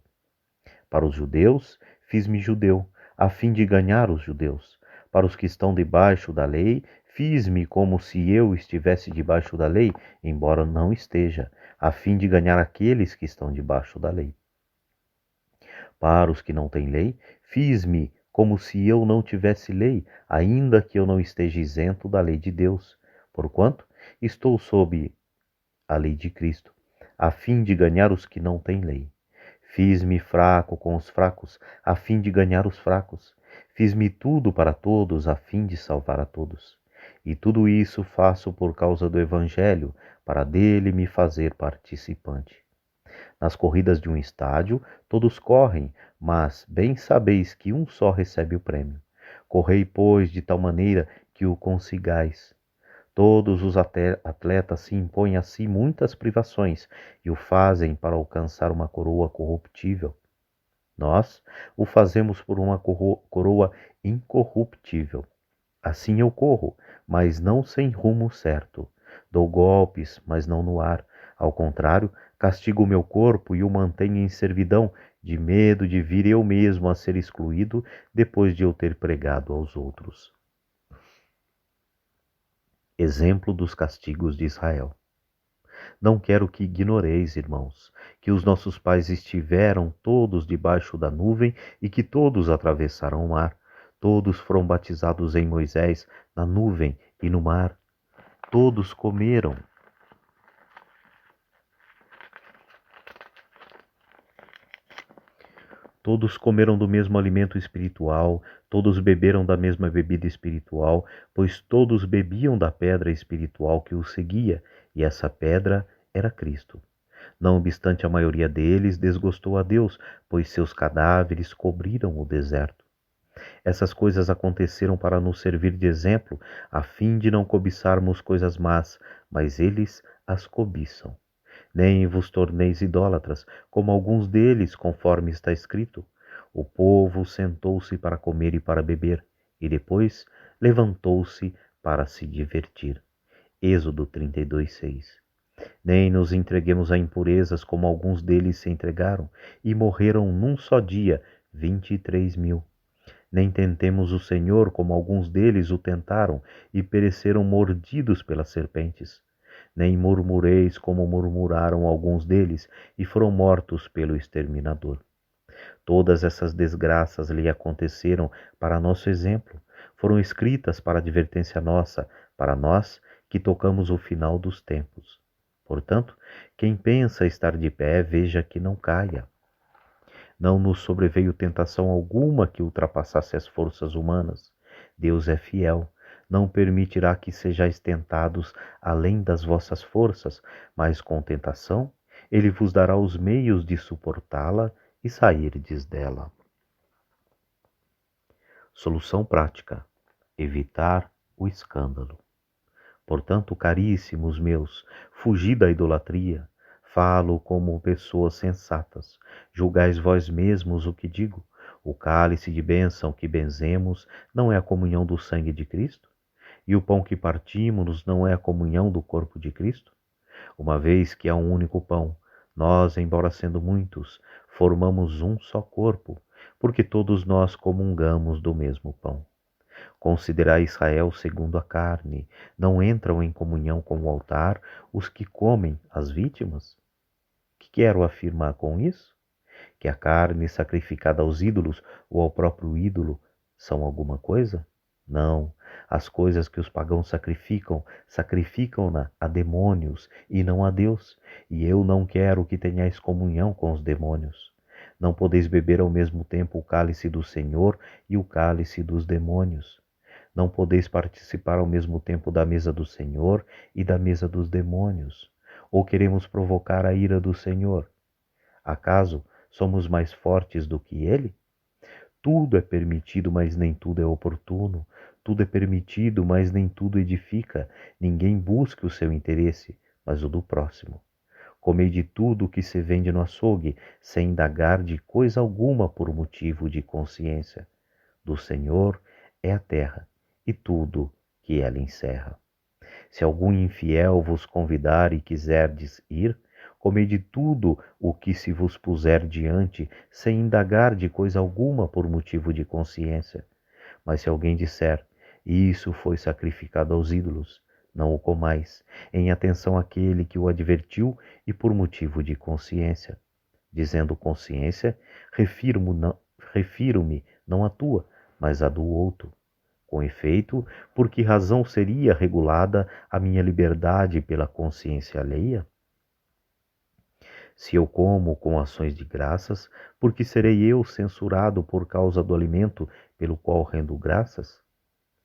Para os judeus, fiz-me judeu, a fim de ganhar os judeus. Para os que estão debaixo da lei, fiz-me como se eu estivesse debaixo da lei, embora não esteja, a fim de ganhar aqueles que estão debaixo da lei. Para os que não têm lei, fiz-me como se eu não tivesse lei, ainda que eu não esteja isento da lei de Deus, porquanto estou sob a lei de Cristo, a fim de ganhar os que não têm lei. Fiz-me fraco com os fracos, a fim de ganhar os fracos. Fiz-me tudo para todos, a fim de salvar a todos. E tudo isso faço por causa do Evangelho, para dele me fazer participante. Nas corridas de um estádio, todos correm, mas bem sabeis que um só recebe o prêmio. Correi, pois, de tal maneira que o consigais. Todos os atletas se impõem a si muitas privações e o fazem para alcançar uma coroa corruptível. Nós o fazemos por uma coroa incorruptível. Assim eu corro, mas não sem rumo certo. Dou golpes, mas não no ar. Ao contrário, castigo o meu corpo e o mantenho em servidão, de medo de vir eu mesmo a ser excluído depois de eu ter pregado aos outros. Exemplo dos castigos de Israel. Não quero que ignoreis, irmãos, que os nossos pais estiveram todos debaixo da nuvem e que todos atravessaram o mar. Todos foram batizados em Moisés, na nuvem e no mar. Todos comeram Todos comeram do mesmo alimento espiritual, todos beberam da mesma bebida espiritual, pois todos bebiam da pedra espiritual que os seguia, e essa pedra era Cristo. Não obstante, a maioria deles desgostou a Deus, pois seus cadáveres cobriram o deserto. Essas coisas aconteceram para nos servir de exemplo, a fim de não cobiçarmos coisas más, mas eles as cobiçam. Nem vos torneis idólatras, como alguns deles, conforme está escrito. O povo sentou-se para comer e para beber, e depois levantou-se para se divertir. Êxodo 32:6. Nem nos entreguemos a impurezas, como alguns deles se entregaram, e morreram num só dia 23.000. Nem tentemos o Senhor, como alguns deles o tentaram, e pereceram mordidos pelas serpentes. Nem murmureis, como murmuraram alguns deles, e foram mortos pelo exterminador. Todas essas desgraças lhe aconteceram para nosso exemplo, foram escritas para advertência nossa, para nós que tocamos o final dos tempos. Portanto, quem pensa estar de pé, veja que não caia. Não nos sobreveio tentação alguma que ultrapassasse as forças humanas. Deus é fiel, não permitirá que sejais tentados além das vossas forças, mas com tentação ele vos dará os meios de suportá-la e sairdes dela. Solução prática: evitar o escândalo. Portanto, caríssimos meus, fugi da idolatria. Falo como pessoas sensatas. Julgais vós mesmos o que digo. O cálice de bênção que benzemos não é a comunhão do sangue de Cristo? E o pão que partimos não é a comunhão do corpo de Cristo? Uma vez que há um único pão, nós, embora sendo muitos, formamos um só corpo, porque todos nós comungamos do mesmo pão. Considerai Israel segundo a carne. Não entram em comunhão com o altar os que comem as vítimas? Que quero afirmar com isso? Que a carne sacrificada aos ídolos ou ao próprio ídolo são alguma coisa? Não. As coisas que os pagãos sacrificam, sacrificam-na a demônios e não a Deus. E eu não quero que tenhais comunhão com os demônios. Não podeis beber ao mesmo tempo o cálice do Senhor e o cálice dos demônios. Não podeis participar ao mesmo tempo da mesa do Senhor e da mesa dos demônios. Ou queremos provocar a ira do Senhor? Acaso somos mais fortes do que ele? Tudo é permitido, mas nem tudo é oportuno. Tudo é permitido, mas nem tudo edifica. Ninguém busca o seu interesse, mas o do próximo. Comei de tudo o que se vende no açougue, sem indagar de coisa alguma por motivo de consciência. Do Senhor é a terra e tudo que ela encerra. Se algum infiel vos convidar e quiserdes ir, comei de tudo o que se vos puser diante, sem indagar de coisa alguma por motivo de consciência. Mas se alguém disser, isso foi sacrificado aos ídolos, não o comais, em atenção àquele que o advertiu e por motivo de consciência. Dizendo consciência, refiro-me não à tua, mas à do outro. Com efeito, por que razão seria regulada a minha liberdade pela consciência alheia? Se eu como com ações de graças, por que serei eu censurado por causa do alimento pelo qual rendo graças?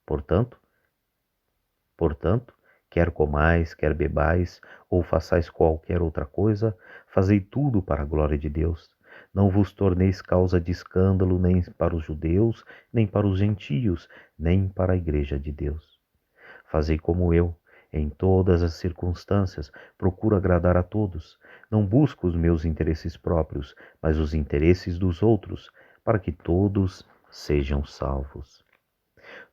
Portanto, quer comais, quer bebais, ou façais qualquer outra coisa, fazei tudo para a glória de Deus. Não vos torneis causa de escândalo nem para os judeus, nem para os gentios, nem para a igreja de Deus. Fazei como eu, em todas as circunstâncias, procuro agradar a todos. Não busco os meus interesses próprios, mas os interesses dos outros, para que todos sejam salvos.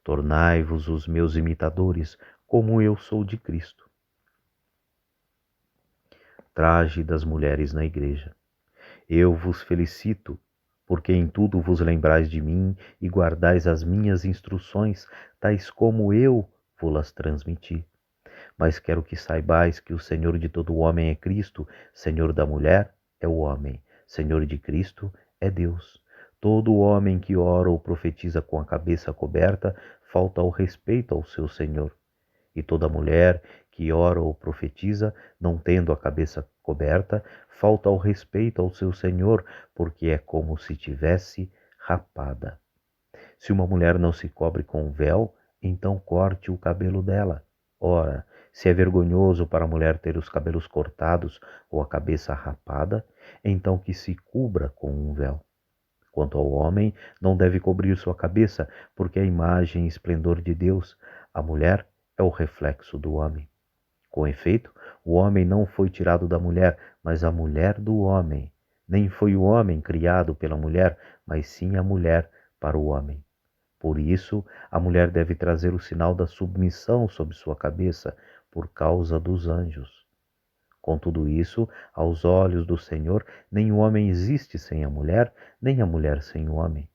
Tornai-vos os meus imitadores, como eu sou de Cristo. Traje das mulheres na igreja. Eu vos felicito, porque em tudo vos lembrais de mim e guardais as minhas instruções, tais como eu vos-las transmiti. Mas quero que saibais que o Senhor de todo homem é Cristo, Senhor da mulher é o homem, Senhor de Cristo é Deus. Todo homem que ora ou profetiza com a cabeça coberta falta ao respeito ao seu Senhor. E toda mulher que ora ou profetiza, não tendo a cabeça coberta, falta ao respeito ao seu Senhor, porque é como se tivesse rapada. Se uma mulher não se cobre com um véu, então corte o cabelo dela. Ora, se é vergonhoso para a mulher ter os cabelos cortados ou a cabeça rapada, então que se cubra com um véu. Quanto ao homem, não deve cobrir sua cabeça, porque é a imagem e esplendor de Deus. A mulher é o reflexo do homem. Com efeito, o homem não foi tirado da mulher, mas a mulher do homem. Nem foi o homem criado pela mulher, mas sim a mulher para o homem. Por isso, a mulher deve trazer o sinal da submissão sobre sua cabeça, por causa dos anjos. Com tudo isso, aos olhos do Senhor, nem o homem existe sem a mulher, nem a mulher sem o homem.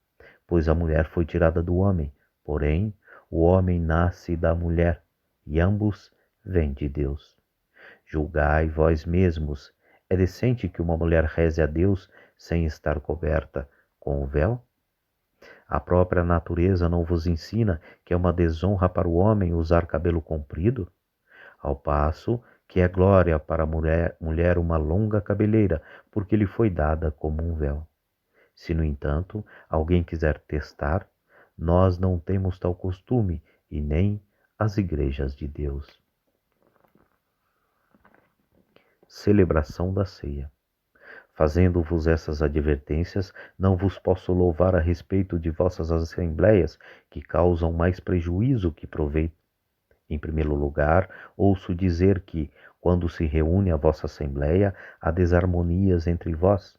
Pois a mulher foi tirada do homem, porém, o homem nasce da mulher, e ambos vêm de Deus. Julgai vós mesmos, é decente que uma mulher reze a Deus sem estar coberta com o véu? A própria natureza não vos ensina que é uma desonra para o homem usar cabelo comprido? Ao passo que é glória para a mulher uma longa cabeleira, porque lhe foi dada como um véu. Se, no entanto, alguém quiser testar, nós não temos tal costume, e nem as igrejas de Deus. Celebração da ceia. Fazendo-vos essas advertências, não vos posso louvar a respeito de vossas assembléias, que causam mais prejuízo que proveito. Em primeiro lugar, ouço dizer que, quando se reúne a vossa assembléia, há desarmonias entre vós,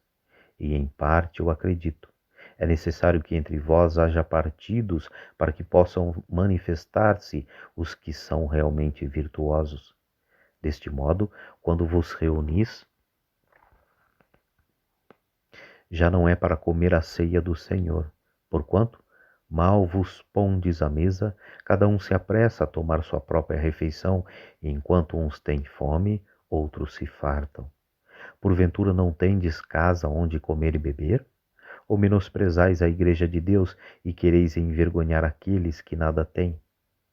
e em parte eu acredito. É necessário que entre vós haja partidos para que possam manifestar-se os que são realmente virtuosos. Deste modo, quando vos reunis, já não é para comer a ceia do Senhor, porquanto mal vos pondes à mesa, cada um se apressa a tomar sua própria refeição, e enquanto uns têm fome, outros se fartam. Porventura não tendes casa onde comer e beber? Ou menosprezais a igreja de Deus e quereis envergonhar aqueles que nada têm?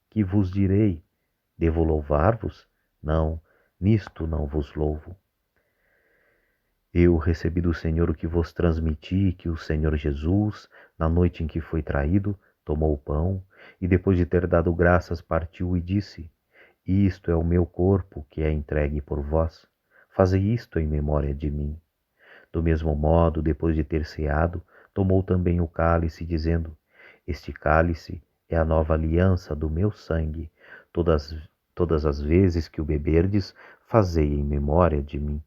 Que vos direi? Devo louvar-vos? Não, nisto não vos louvo. Eu recebi do Senhor o que vos transmiti, que o Senhor Jesus, na noite em que foi traído, tomou o pão e, depois de ter dado graças, partiu e disse: Isto é o meu corpo que é entregue por vós. Fazei isto em memória de mim. Do mesmo modo, depois de ter ceado, tomou também o cálice, dizendo: Este cálice é a nova aliança do meu sangue. Todas as vezes que o beberdes, fazei em memória de mim.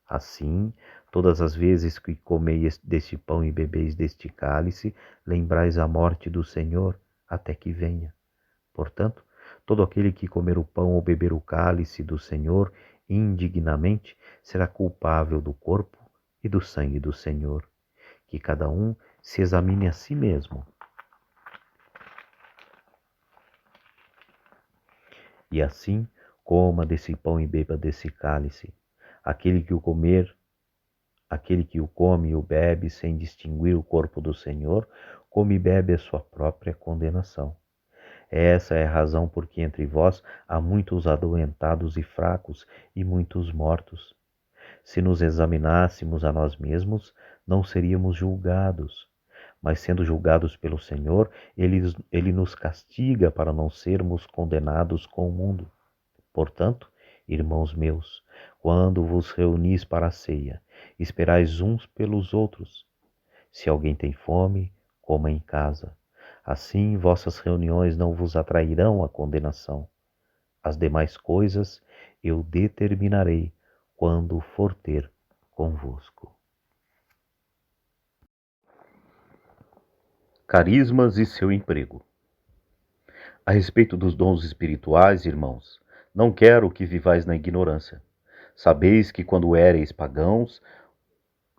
Assim, todas as vezes que comeis deste pão e bebeis deste cálice, lembrais a morte do Senhor até que venha. Portanto, todo aquele que comer o pão ou beber o cálice do Senhor indignamente será culpável do corpo e do sangue do Senhor. Que cada um se examine a si mesmo. E assim, coma desse pão e beba desse cálice. Aquele que o come e o bebe sem distinguir o corpo do Senhor, come e bebe a sua própria condenação. Essa é a razão por que entre vós há muitos adoentados e fracos e muitos mortos. Se nos examinássemos a nós mesmos, não seríamos julgados. Mas sendo julgados pelo Senhor, Ele nos castiga para não sermos condenados com o mundo. Portanto, irmãos meus, quando vos reunis para a ceia, esperais uns pelos outros. Se alguém tem fome, coma em casa. Assim vossas reuniões não vos atrairão à condenação. As demais coisas eu determinarei quando for ter convosco. Carismas e seu emprego. A respeito dos dons espirituais, irmãos, não quero que vivais na ignorância. Sabeis que quando éreis pagãos,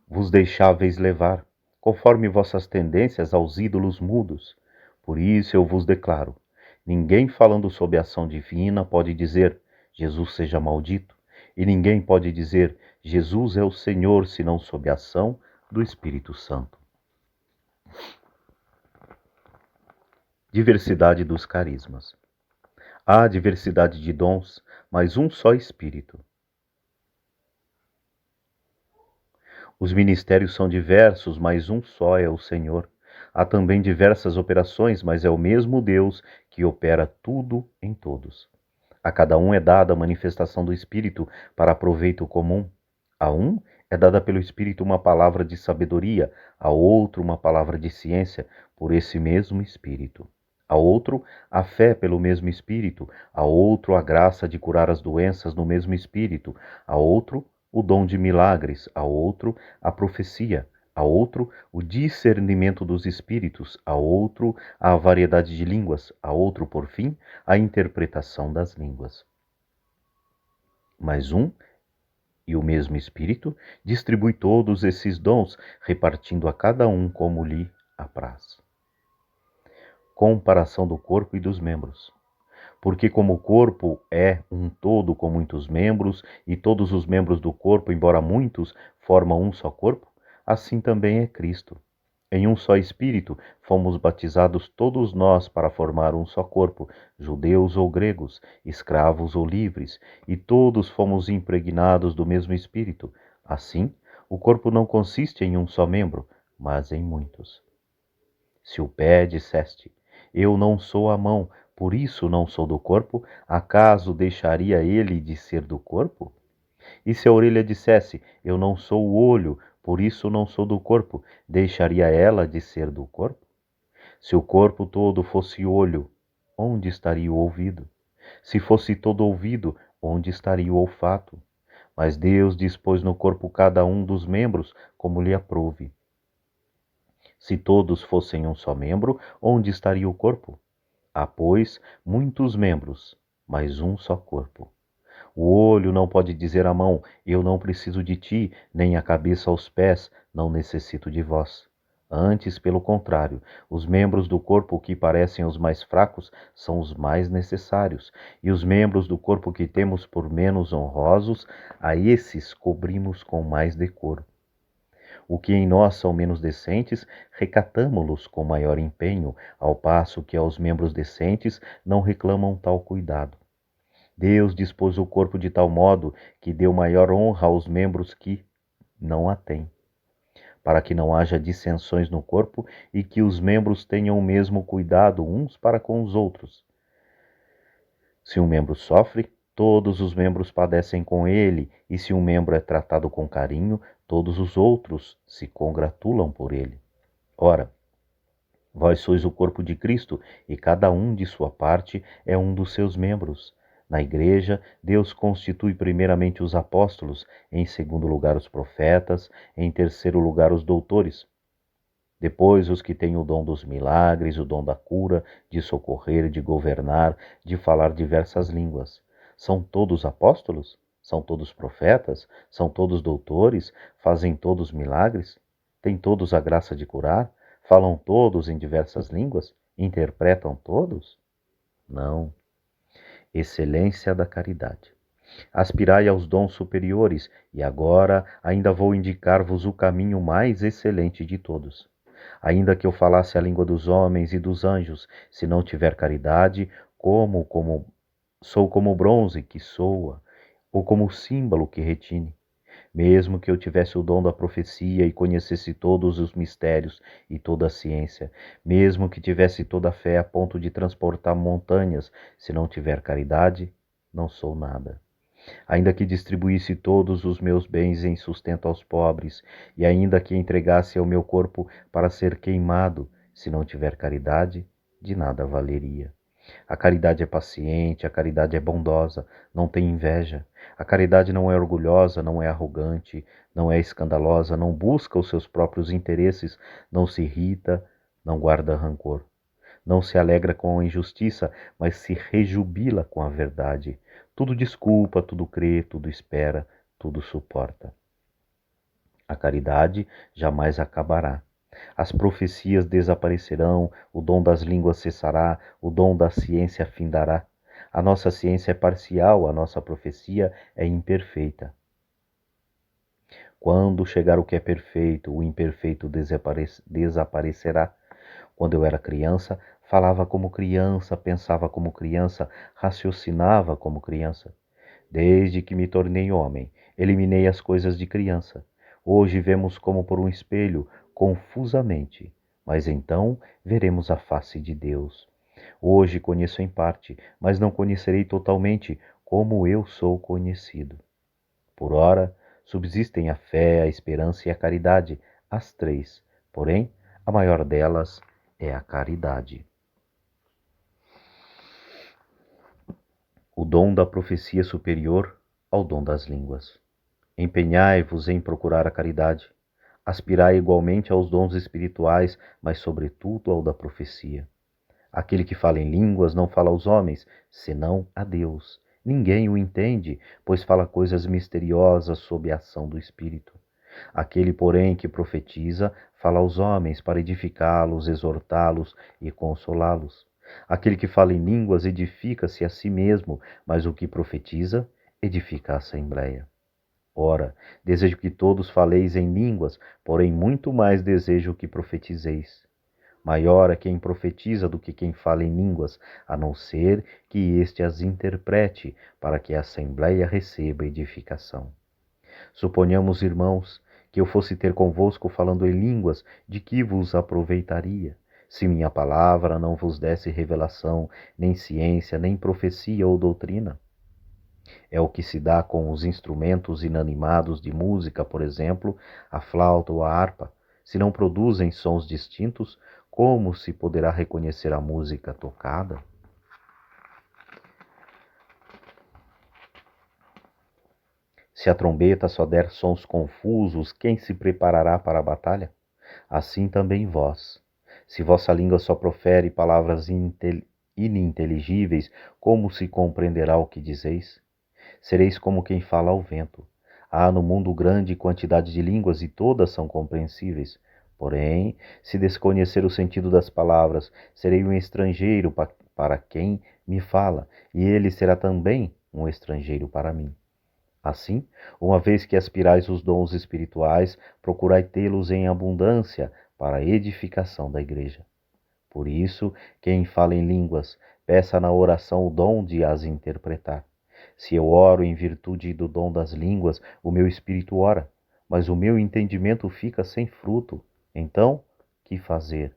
vos deixáveis levar, conforme vossas tendências aos ídolos mudos. Por isso eu vos declaro, ninguém falando sob a ação divina pode dizer, Jesus seja maldito, e ninguém pode dizer, Jesus é o Senhor, senão sob a ação do Espírito Santo. Diversidade dos carismas. Há diversidade de dons, mas um só Espírito. Os ministérios são diversos, mas um só é o Senhor. Há também diversas operações, mas é o mesmo Deus que opera tudo em todos. A cada um é dada a manifestação do Espírito para proveito comum. A um é dada pelo Espírito uma palavra de sabedoria, a outro uma palavra de ciência, por esse mesmo Espírito. A outro a fé pelo mesmo Espírito, a outro a graça de curar as doenças no mesmo Espírito, a outro o dom de milagres, a outro a profecia, a outro o discernimento dos espíritos, a outro a variedade de línguas, a outro, por fim, a interpretação das línguas. Mas um e o mesmo Espírito distribui todos esses dons, repartindo a cada um como lhe apraz. Comparação do corpo e dos membros. Porque como o corpo é um todo com muitos membros, e todos os membros do corpo, embora muitos, formam um só corpo, assim também é Cristo. Em um só Espírito fomos batizados todos nós para formar um só corpo, judeus ou gregos, escravos ou livres, e todos fomos impregnados do mesmo Espírito. Assim, o corpo não consiste em um só membro, mas em muitos. Se o pé disseste, eu não sou a mão, por isso não sou do corpo, acaso deixaria ele de ser do corpo? E se a orelha dissesse, eu não sou o olho, por isso não sou do corpo, deixaria ela de ser do corpo? Se o corpo todo fosse olho, onde estaria o ouvido? Se fosse todo ouvido, onde estaria o olfato? Mas Deus dispôs no corpo cada um dos membros como lhe aprouve. Se todos fossem um só membro, onde estaria o corpo? Há, pois, muitos membros, mas um só corpo. O olho não pode dizer à mão, eu não preciso de ti, nem a cabeça aos pés, não necessito de vós. Antes, pelo contrário, os membros do corpo que parecem os mais fracos são os mais necessários, e os membros do corpo que temos por menos honrosos, a esses cobrimos com mais decoro. O que em nós são menos decentes, recatamo-los com maior empenho, ao passo que aos membros decentes não reclamam tal cuidado. Deus dispôs o corpo de tal modo que deu maior honra aos membros que não a têm, para que não haja dissensões no corpo e que os membros tenham o mesmo cuidado uns para com os outros. Se um membro sofre, todos os membros padecem com ele, e se um membro é tratado com carinho, todos os outros se congratulam por ele. Ora, vós sois o corpo de Cristo, e cada um de sua parte é um dos seus membros. Na Igreja, Deus constitui primeiramente os apóstolos, em segundo lugar os profetas, em terceiro lugar os doutores. Depois os que têm o dom dos milagres, o dom da cura, de socorrer, de governar, de falar diversas línguas. São todos apóstolos? São todos profetas? São todos doutores? Fazem todos milagres? Têm todos a graça de curar? Falam todos em diversas línguas? Interpretam todos? Não. Excelência da caridade. Aspirai aos dons superiores, e agora ainda vou indicar-vos o caminho mais excelente de todos. Ainda que eu falasse a língua dos homens e dos anjos, se não tiver caridade, sou como o bronze que soa, ou como o símbolo que retine. Mesmo que eu tivesse o dom da profecia e conhecesse todos os mistérios e toda a ciência, mesmo que tivesse toda a fé a ponto de transportar montanhas, se não tiver caridade, não sou nada. Ainda que distribuísse todos os meus bens em sustento aos pobres, e ainda que entregasse o meu corpo para ser queimado, se não tiver caridade, de nada valeria. A caridade é paciente, a caridade é bondosa, não tem inveja. A caridade não é orgulhosa, não é arrogante, não é escandalosa, não busca os seus próprios interesses, não se irrita, não guarda rancor. Não se alegra com a injustiça, mas se rejubila com a verdade. Tudo desculpa, tudo crê, tudo espera, tudo suporta. A caridade jamais acabará. As profecias desaparecerão, o dom das línguas cessará, o dom da ciência findará. A nossa ciência é parcial, a nossa profecia é imperfeita. Quando chegar o que é perfeito, o imperfeito desaparecerá. Quando eu era criança, falava como criança, pensava como criança, raciocinava como criança. Desde que me tornei homem, eliminei as coisas de criança. Hoje vemos como por um espelho, confusamente, mas então veremos a face de Deus. Hoje conheço em parte, mas não conhecerei totalmente como eu sou conhecido. Por ora, subsistem a fé, a esperança e a caridade, as três, porém, a maior delas é a caridade. O dom da profecia superior ao dom das línguas. Empenhai-vos em procurar a caridade. Aspirai igualmente aos dons espirituais, mas sobretudo ao da profecia. Aquele que fala em línguas não fala aos homens, senão a Deus. Ninguém o entende, pois fala coisas misteriosas sob a ação do Espírito. Aquele, porém, que profetiza, fala aos homens para edificá-los, exortá-los e consolá-los. Aquele que fala em línguas edifica-se a si mesmo, mas o que profetiza, edifica a assembleia. Ora, desejo que todos faleis em línguas, porém muito mais desejo que profetizeis. Maior é quem profetiza do que quem fala em línguas, a não ser que este as interprete, para que a assembleia receba edificação. Suponhamos, irmãos, que eu fosse ter convosco falando em línguas, de que vos aproveitaria? Se minha palavra não vos desse revelação, nem ciência, nem profecia ou doutrina? É o que se dá com os instrumentos inanimados de música, por exemplo, a flauta ou a harpa. Se não produzem sons distintos, como se poderá reconhecer a música tocada? Se a trombeta só der sons confusos, quem se preparará para a batalha? Assim também vós. Se vossa língua só profere palavras ininteligíveis, como se compreenderá o que dizeis? Sereis como quem fala ao vento. Há no mundo grande quantidade de línguas e todas são compreensíveis. Porém, se desconhecer o sentido das palavras, serei um estrangeiro para quem me fala, e ele será também um estrangeiro para mim. Assim, uma vez que aspirais os dons espirituais, procurai tê-los em abundância para a edificação da igreja. Por isso, quem fala em línguas, peça na oração o dom de as interpretar. Se eu oro em virtude do dom das línguas, o meu espírito ora, mas o meu entendimento fica sem fruto. Então, que fazer?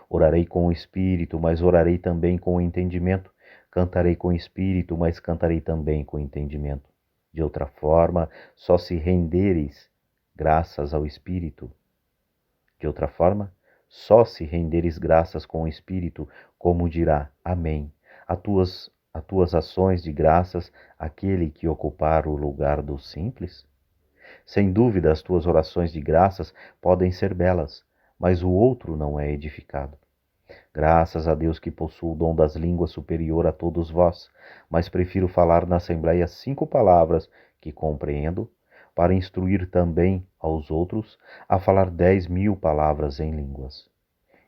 Orarei com o espírito, mas orarei também com o entendimento. Cantarei com o espírito, mas cantarei também com o entendimento. De outra forma, só se rendereis graças ao espírito. De outra forma, só se renderes graças com o espírito, como dirá Amém, a tuas ações de graças, aquele que ocupar o lugar do simples? Sem dúvida, as tuas orações de graças podem ser belas, mas o outro não é edificado. Graças a Deus que possuo o dom das línguas superior a todos vós, mas prefiro falar na Assembleia 5 palavras que compreendo, para instruir também aos outros a falar 10.000 palavras em línguas.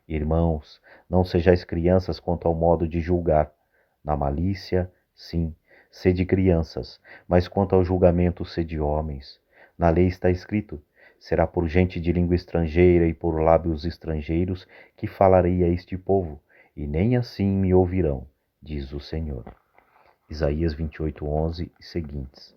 Irmãos, não sejais crianças quanto ao modo de julgar. Na malícia, sim, sede crianças, mas quanto ao julgamento, sede homens. Na lei está escrito: será por gente de língua estrangeira e por lábios estrangeiros que falarei a este povo, e nem assim me ouvirão, diz o Senhor. Isaías 28:11 e seguintes.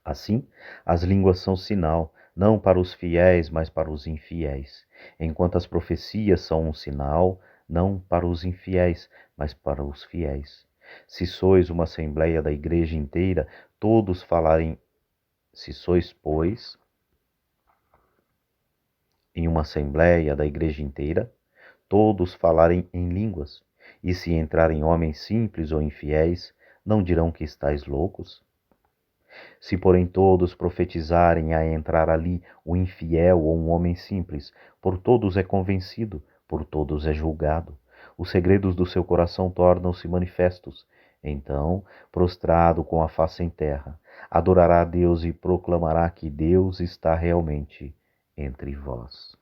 Assim, as línguas são sinal, não para os fiéis, mas para os infiéis, enquanto as profecias são um sinal, não para os infiéis, mas para os fiéis. Se sois uma assembleia da igreja inteira, todos falarem. Se sois, pois, em uma assembleia da igreja inteira, todos falarem em línguas, e se entrarem homens simples ou infiéis, não dirão que estáis loucos? Se, porém, todos profetizarem a entrar ali o infiel ou um homem simples, por todos é convencido, por todos é julgado. Os segredos do seu coração tornam-se manifestos. Então, prostrado com a face em terra, adorará a Deus e proclamará que Deus está realmente entre vós.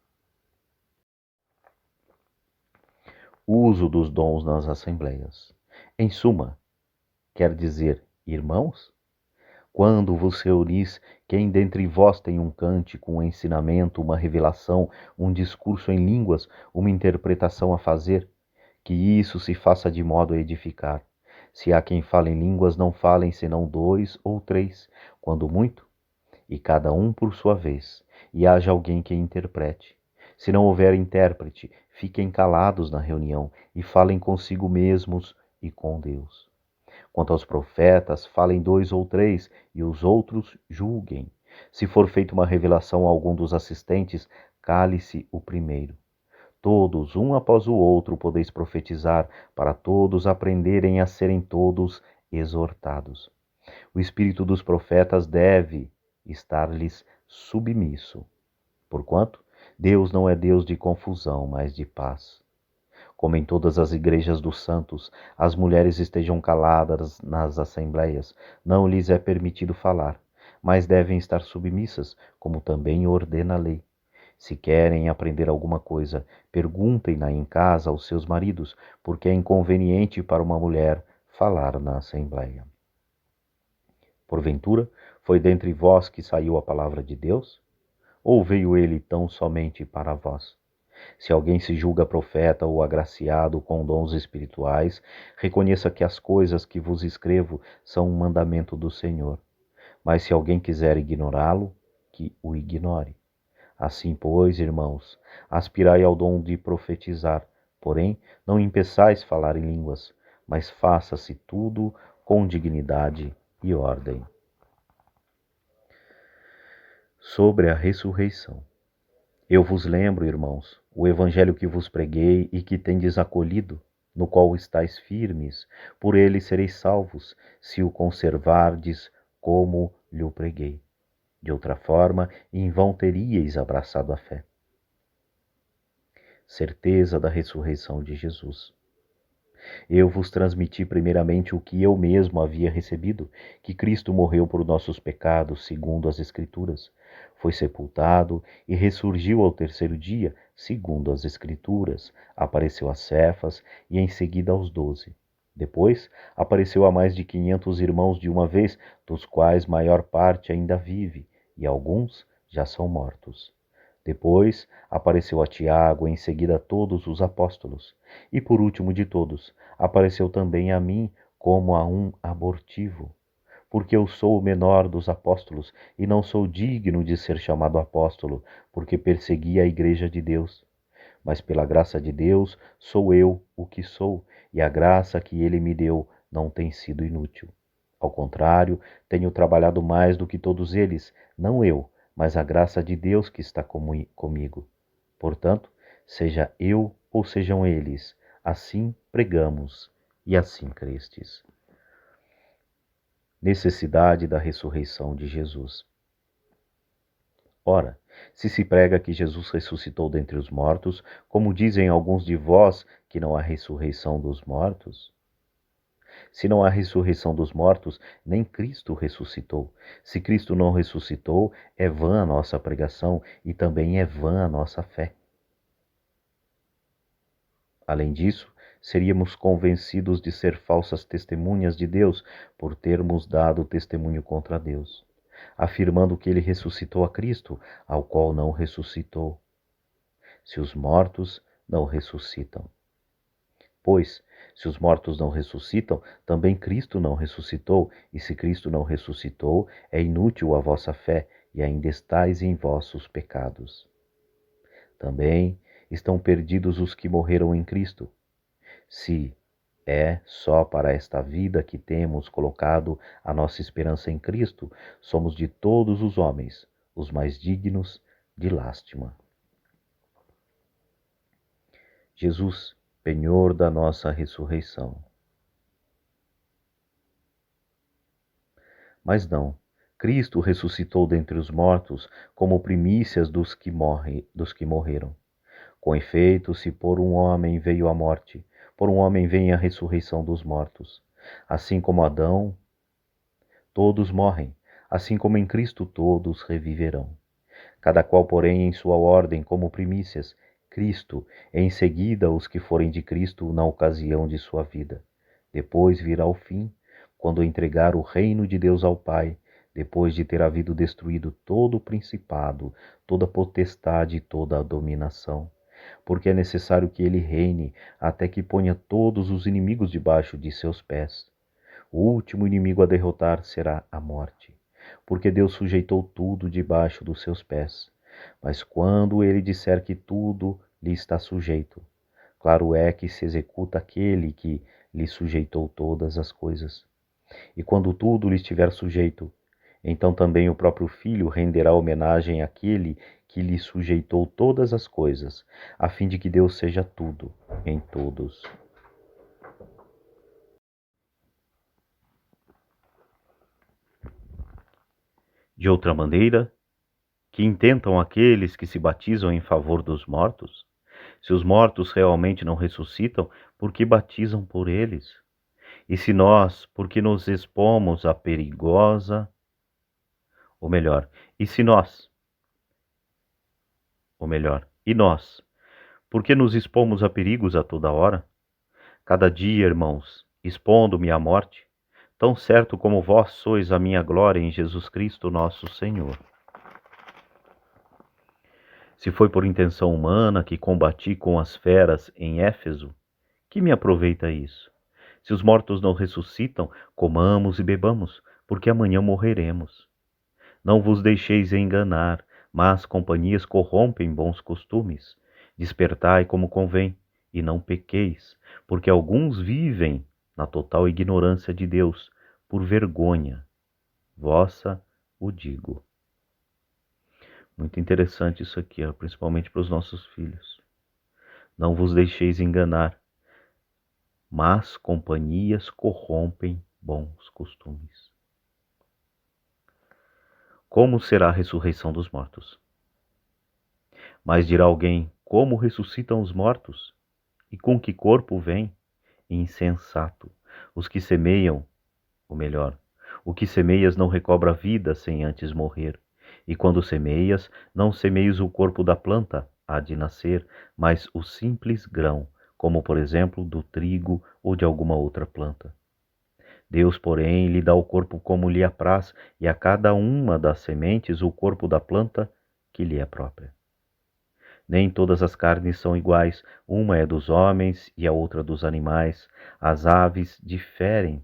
Uso dos dons nas assembleias. Em suma, quer dizer, irmãos? Quando vos reunis, quem dentre vós tem um cântico, um ensinamento, uma revelação, um discurso em línguas, uma interpretação a fazer? que isso se faça de modo a edificar. Se há quem fale em línguas, não falem senão 2 ou 3, quando muito, e cada um por sua vez, e haja alguém que interprete. Se não houver intérprete, fiquem calados na reunião e falem consigo mesmos e com Deus. Quanto aos profetas, falem 2 ou 3, e os outros julguem. Se for feita uma revelação a algum dos assistentes, cale-se o primeiro. Todos, um após o outro, podeis profetizar, para todos aprenderem a serem todos exortados. O espírito dos profetas deve estar-lhes submisso, porquanto Deus não é Deus de confusão, mas de paz. Como em todas as igrejas dos santos, as mulheres estejam caladas nas assembleias, não lhes é permitido falar, mas devem estar submissas, como também ordena a lei. Se querem aprender alguma coisa, perguntem-na em casa aos seus maridos, porque é inconveniente para uma mulher falar na assembleia. Porventura, foi dentre vós que saiu a palavra de Deus? Ou veio ele tão somente para vós? Se alguém se julga profeta ou agraciado com dons espirituais, reconheça que as coisas que vos escrevo são um mandamento do Senhor. Mas se alguém quiser ignorá-lo, que o ignore. Assim, pois, irmãos, aspirai ao dom de profetizar, porém, não impeçais falar em línguas, mas faça-se tudo com dignidade e ordem. Sobre a ressurreição. Eu vos lembro, irmãos, o evangelho que vos preguei e que tendes acolhido, no qual estáis firmes, por ele sereis salvos, se o conservardes como lhe preguei. De outra forma, em vão teríeis abraçado a fé. Certeza da ressurreição de Jesus. Eu vos transmiti primeiramente o que eu mesmo havia recebido, que Cristo morreu por nossos pecados, segundo as Escrituras. Foi sepultado e ressurgiu ao terceiro dia, segundo as Escrituras. Apareceu a Cefas e em seguida aos 12. Depois, apareceu a mais de 500 irmãos de uma vez, dos quais maior parte ainda vive, e alguns já são mortos. Depois, apareceu a Tiago, em seguida a todos os apóstolos. E por último de todos, apareceu também a mim como a um abortivo, porque eu sou o menor dos apóstolos e não sou digno de ser chamado apóstolo, porque persegui a igreja de Deus. Mas pela graça de Deus sou eu o que sou, e a graça que ele me deu não tem sido inútil. Ao contrário, tenho trabalhado mais do que todos eles, não eu, mas a graça de Deus que está comigo. Portanto, seja eu ou sejam eles, assim pregamos e assim crestes. Necessidade da ressurreição de Jesus. Ora, se prega que Jesus ressuscitou dentre os mortos, como dizem alguns de vós que não há ressurreição dos mortos? Se não há ressurreição dos mortos, nem Cristo ressuscitou. Se Cristo não ressuscitou, é vã a nossa pregação e também é vã a nossa fé. Além disso, seríamos convencidos de ser falsas testemunhas de Deus por termos dado testemunho contra Deus, afirmando que ele ressuscitou a Cristo, ao qual não ressuscitou. Se os mortos não ressuscitam. Pois, se os mortos não ressuscitam, também Cristo não ressuscitou, e se Cristo não ressuscitou, é inútil a vossa fé, e ainda estáis em vossos pecados. Também estão perdidos os que morreram em Cristo. Se é só para esta vida que temos colocado a nossa esperança em Cristo, somos de todos os homens os mais dignos de lástima. Jesus, penhor da nossa ressurreição. Mas não, Cristo ressuscitou dentre os mortos como primícias dos que morreram. Com efeito, se por um homem veio a morte, por um homem vem a ressurreição dos mortos. Assim como Adão, todos morrem, assim como em Cristo todos reviverão. Cada qual, porém, em sua ordem como primícias, Cristo, em seguida os que forem de Cristo na ocasião de sua vida. Depois virá o fim, quando entregar o reino de Deus ao Pai, depois de ter havido destruído todo o principado, toda potestade e toda a dominação. porque é necessário que ele reine até que ponha todos os inimigos debaixo de seus pés. O último inimigo a derrotar será a morte, porque Deus sujeitou tudo debaixo dos seus pés. Mas quando ele disser que tudo lhe está sujeito, claro é que se executa aquele que lhe sujeitou todas as coisas. E quando tudo lhe estiver sujeito, então também o próprio Filho renderá homenagem àquele que lhe sujeitou todas as coisas, a fim de que Deus seja tudo em todos. De outra maneira, que intentam aqueles que se batizam em favor dos mortos? Se os mortos realmente não ressuscitam, por que batizam por eles? E se nós, porque nos expomos à perigosa, ou melhor, e se nós, ou melhor, e nós, porque nos expomos a perigos a toda hora? Cada dia, irmãos, expondo-me à morte, tão certo como vós sois a minha glória em Jesus Cristo nosso Senhor. Se foi por intenção humana que combati com as feras em Éfeso, que me aproveita isso? Se os mortos não ressuscitam, comamos e bebamos, porque amanhã morreremos. Não vos deixeis enganar, mas companhias corrompem bons costumes. Despertai como convém, e não pequeis, porque alguns vivem na total ignorância de Deus, por vergonha. Vossa o digo. Muito interessante isso aqui, principalmente para os nossos filhos. Não vos deixeis enganar, mas companhias corrompem bons costumes. Como será a ressurreição dos mortos? Mas dirá alguém, como ressuscitam os mortos? E com que corpo vêm? Insensato. Os que semeiam, ou melhor, o que semeias não recobra vida sem antes morrer. E quando semeias, não semeias o corpo da planta, há de nascer, mas o simples grão, como por exemplo do trigo ou de alguma outra planta. Deus, porém, lhe dá o corpo como lhe apraz, e a cada uma das sementes o corpo da planta que lhe é própria. Nem todas as carnes são iguais, uma é dos homens e a outra dos animais. As aves diferem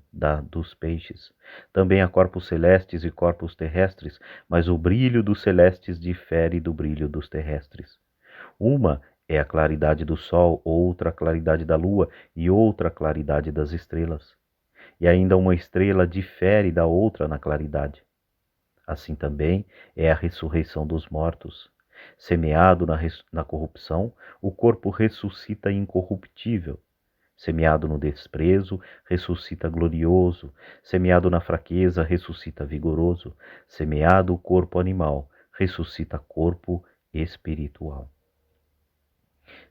dos peixes. Também há corpos celestes e corpos terrestres, mas o brilho dos celestes difere do brilho dos terrestres. Uma é a claridade do sol, outra a claridade da lua e outra a claridade das estrelas. E ainda uma estrela difere da outra na claridade. Assim também é a ressurreição dos mortos. Semeado na corrupção, o corpo ressuscita incorruptível. Semeado no desprezo, ressuscita glorioso. Semeado na fraqueza, ressuscita vigoroso. Semeado o corpo animal, ressuscita corpo espiritual.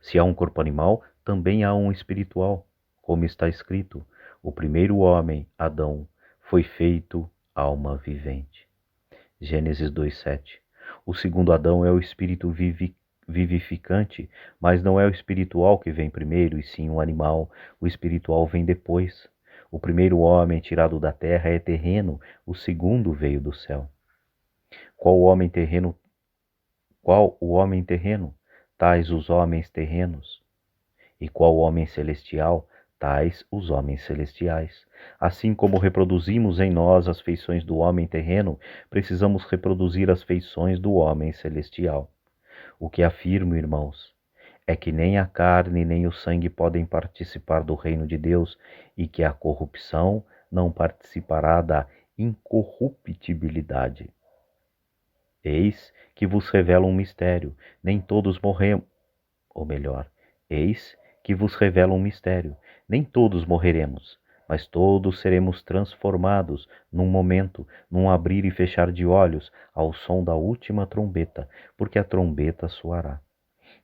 Se há um corpo animal, também há um espiritual, como está escrito: o primeiro homem, Adão, foi feito alma vivente. Gênesis 2:7. O segundo Adão é o espírito vivificante, mas não é o espiritual que vem primeiro, e sim o animal. O espiritual vem depois. O primeiro homem tirado da terra é terreno, o segundo veio do céu. Qual o homem terreno? Qual o homem terreno? Tais os homens terrenos. E qual o homem celestial? Tais os homens celestiais. Assim como reproduzimos em nós as feições do homem terreno, precisamos reproduzir as feições do homem celestial. O que afirmo, irmãos, é que nem a carne nem o sangue podem participar do reino de Deus e que a corrupção não participará da incorruptibilidade. Eis que vos revelo um mistério: nem todos morremos, ou melhor, eis que vos revelo um mistério: nem todos morreremos, mas todos seremos transformados num momento, num abrir e fechar de olhos, ao som da última trombeta, porque a trombeta soará.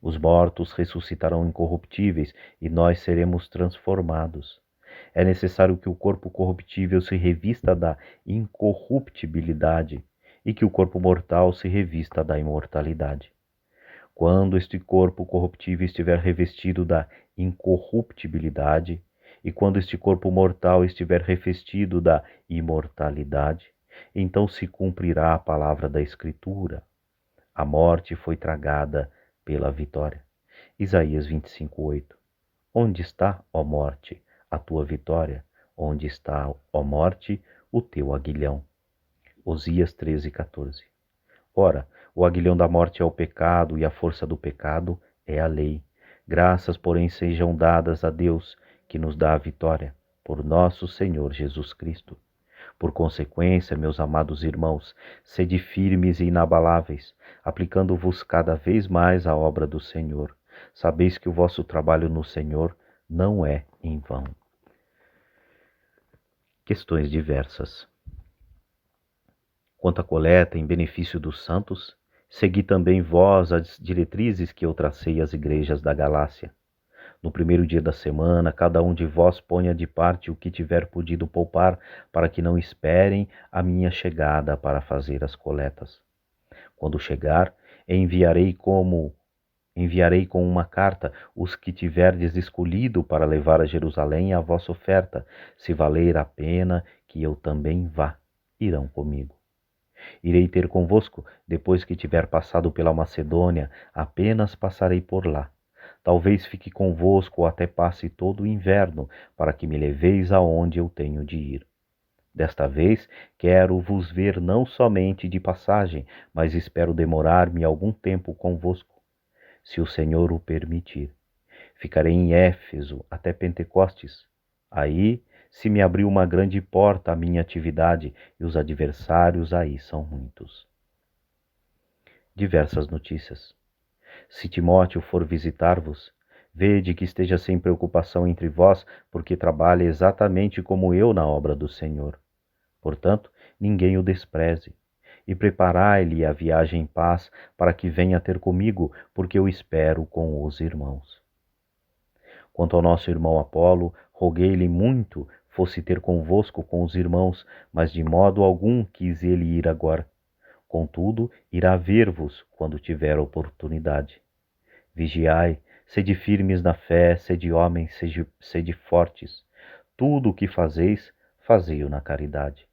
Os mortos ressuscitarão incorruptíveis e nós seremos transformados. É necessário que o corpo corruptível se revista da incorruptibilidade e que o corpo mortal se revista da imortalidade. Quando este corpo corruptível estiver revestido da incorruptibilidade, e quando este corpo mortal estiver revestido da imortalidade, então se cumprirá a palavra da Escritura: a morte foi tragada pela vitória. Isaías 25:8. Onde está, ó morte, a tua vitória? Onde está, ó morte, o teu aguilhão? Osias 13:14. Ora, o aguilhão da morte é o pecado, e a força do pecado é a lei. Graças, porém, sejam dadas a Deus, que nos dá a vitória, por nosso Senhor Jesus Cristo. Por consequência, meus amados irmãos, sede firmes e inabaláveis, aplicando-vos cada vez mais à obra do Senhor. Sabeis que o vosso trabalho no Senhor não é em vão. Questões diversas. Quanto à coleta em benefício dos santos, segui também vós as diretrizes que eu tracei às igrejas da Galácia. No primeiro dia da semana, cada um de vós ponha de parte o que tiver podido poupar, para que não esperem a minha chegada para fazer as coletas. Quando chegar, enviarei com uma carta os que tiverdes escolhido para levar a Jerusalém a vossa oferta. Se valer a pena que eu também vá, irão comigo. Irei ter convosco, depois que tiver passado pela Macedônia, apenas passarei por lá. Talvez fique convosco até passe todo o inverno, para que me leveis aonde eu tenho de ir. Desta vez quero vos ver não somente de passagem, mas espero demorar-me algum tempo convosco, se o Senhor o permitir. Ficarei em Éfeso até Pentecostes. Aí se me abriu uma grande porta à minha atividade, e os adversários aí são muitos. Diversas notícias. Se Timóteo for visitar-vos, vede que esteja sem preocupação entre vós, porque trabalha exatamente como eu na obra do Senhor. Portanto, ninguém o despreze. E preparai-lhe a viagem em paz, para que venha ter comigo, porque eu espero com os irmãos. Quanto ao nosso irmão Apolo, roguei-lhe muito fosse ter convosco com os irmãos, mas de modo algum quis ele ir agora. Contudo, irá ver-vos quando tiver oportunidade. Vigiai, sede firmes na fé, sede homens, sede fortes. Tudo o que fazeis, fazei-o na caridade.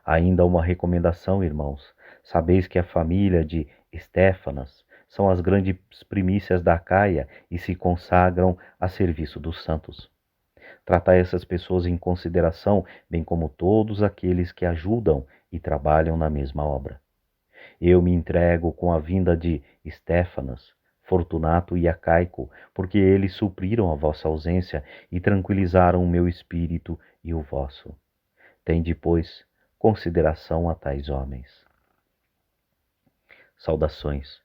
Ainda uma recomendação, irmãos. Sabeis que a família de Estéfanas são as grandes primícias da Acaia e se consagram a serviço dos santos. Tratai essas pessoas em consideração, bem como todos aqueles que ajudam e trabalham na mesma obra. Eu me entrego com a vinda de Estéfanas, Fortunato e Acaico, porque eles supriram a vossa ausência e tranquilizaram o meu espírito e o vosso. Tende, pois, consideração a tais homens. Saudações.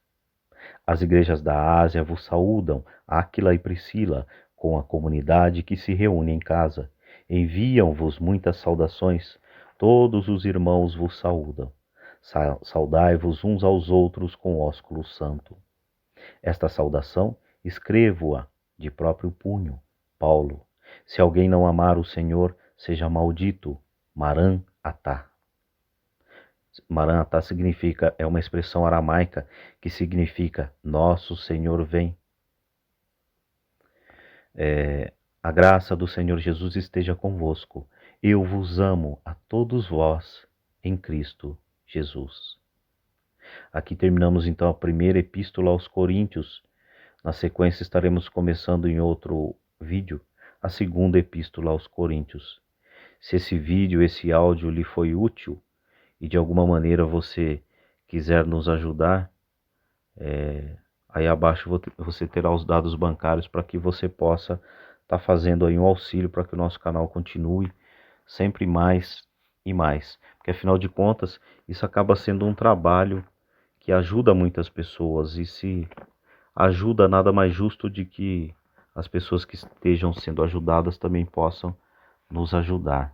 As igrejas da Ásia vos saúdam, Áquila e Priscila, com a comunidade que se reúne em casa. Enviam-vos muitas saudações. Todos os irmãos vos saúdam. Saudai-vos uns aos outros com ósculo santo. Esta saudação escrevo-a de próprio punho. Paulo. Se alguém não amar o Senhor, seja maldito. Maran-atá. Maran-atá é uma expressão aramaica que significa Nosso Senhor vem. A graça do Senhor Jesus esteja convosco. Eu vos amo a todos vós em Cristo Jesus. Aqui terminamos então a primeira epístola aos Coríntios. Na sequência estaremos começando em outro vídeo a segunda epístola aos Coríntios. Se esse vídeo, esse áudio lhe foi útil e de alguma maneira você quiser nos ajudar, aí abaixo você terá os dados bancários para que você possa estar fazendo aí um auxílio para que o nosso canal continue sempre mais e mais. Porque afinal de contas, isso acaba sendo um trabalho que ajuda muitas pessoas, e se ajuda, nada mais justo de que as pessoas que estejam sendo ajudadas também possam nos ajudar.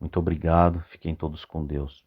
Muito obrigado, fiquem todos com Deus.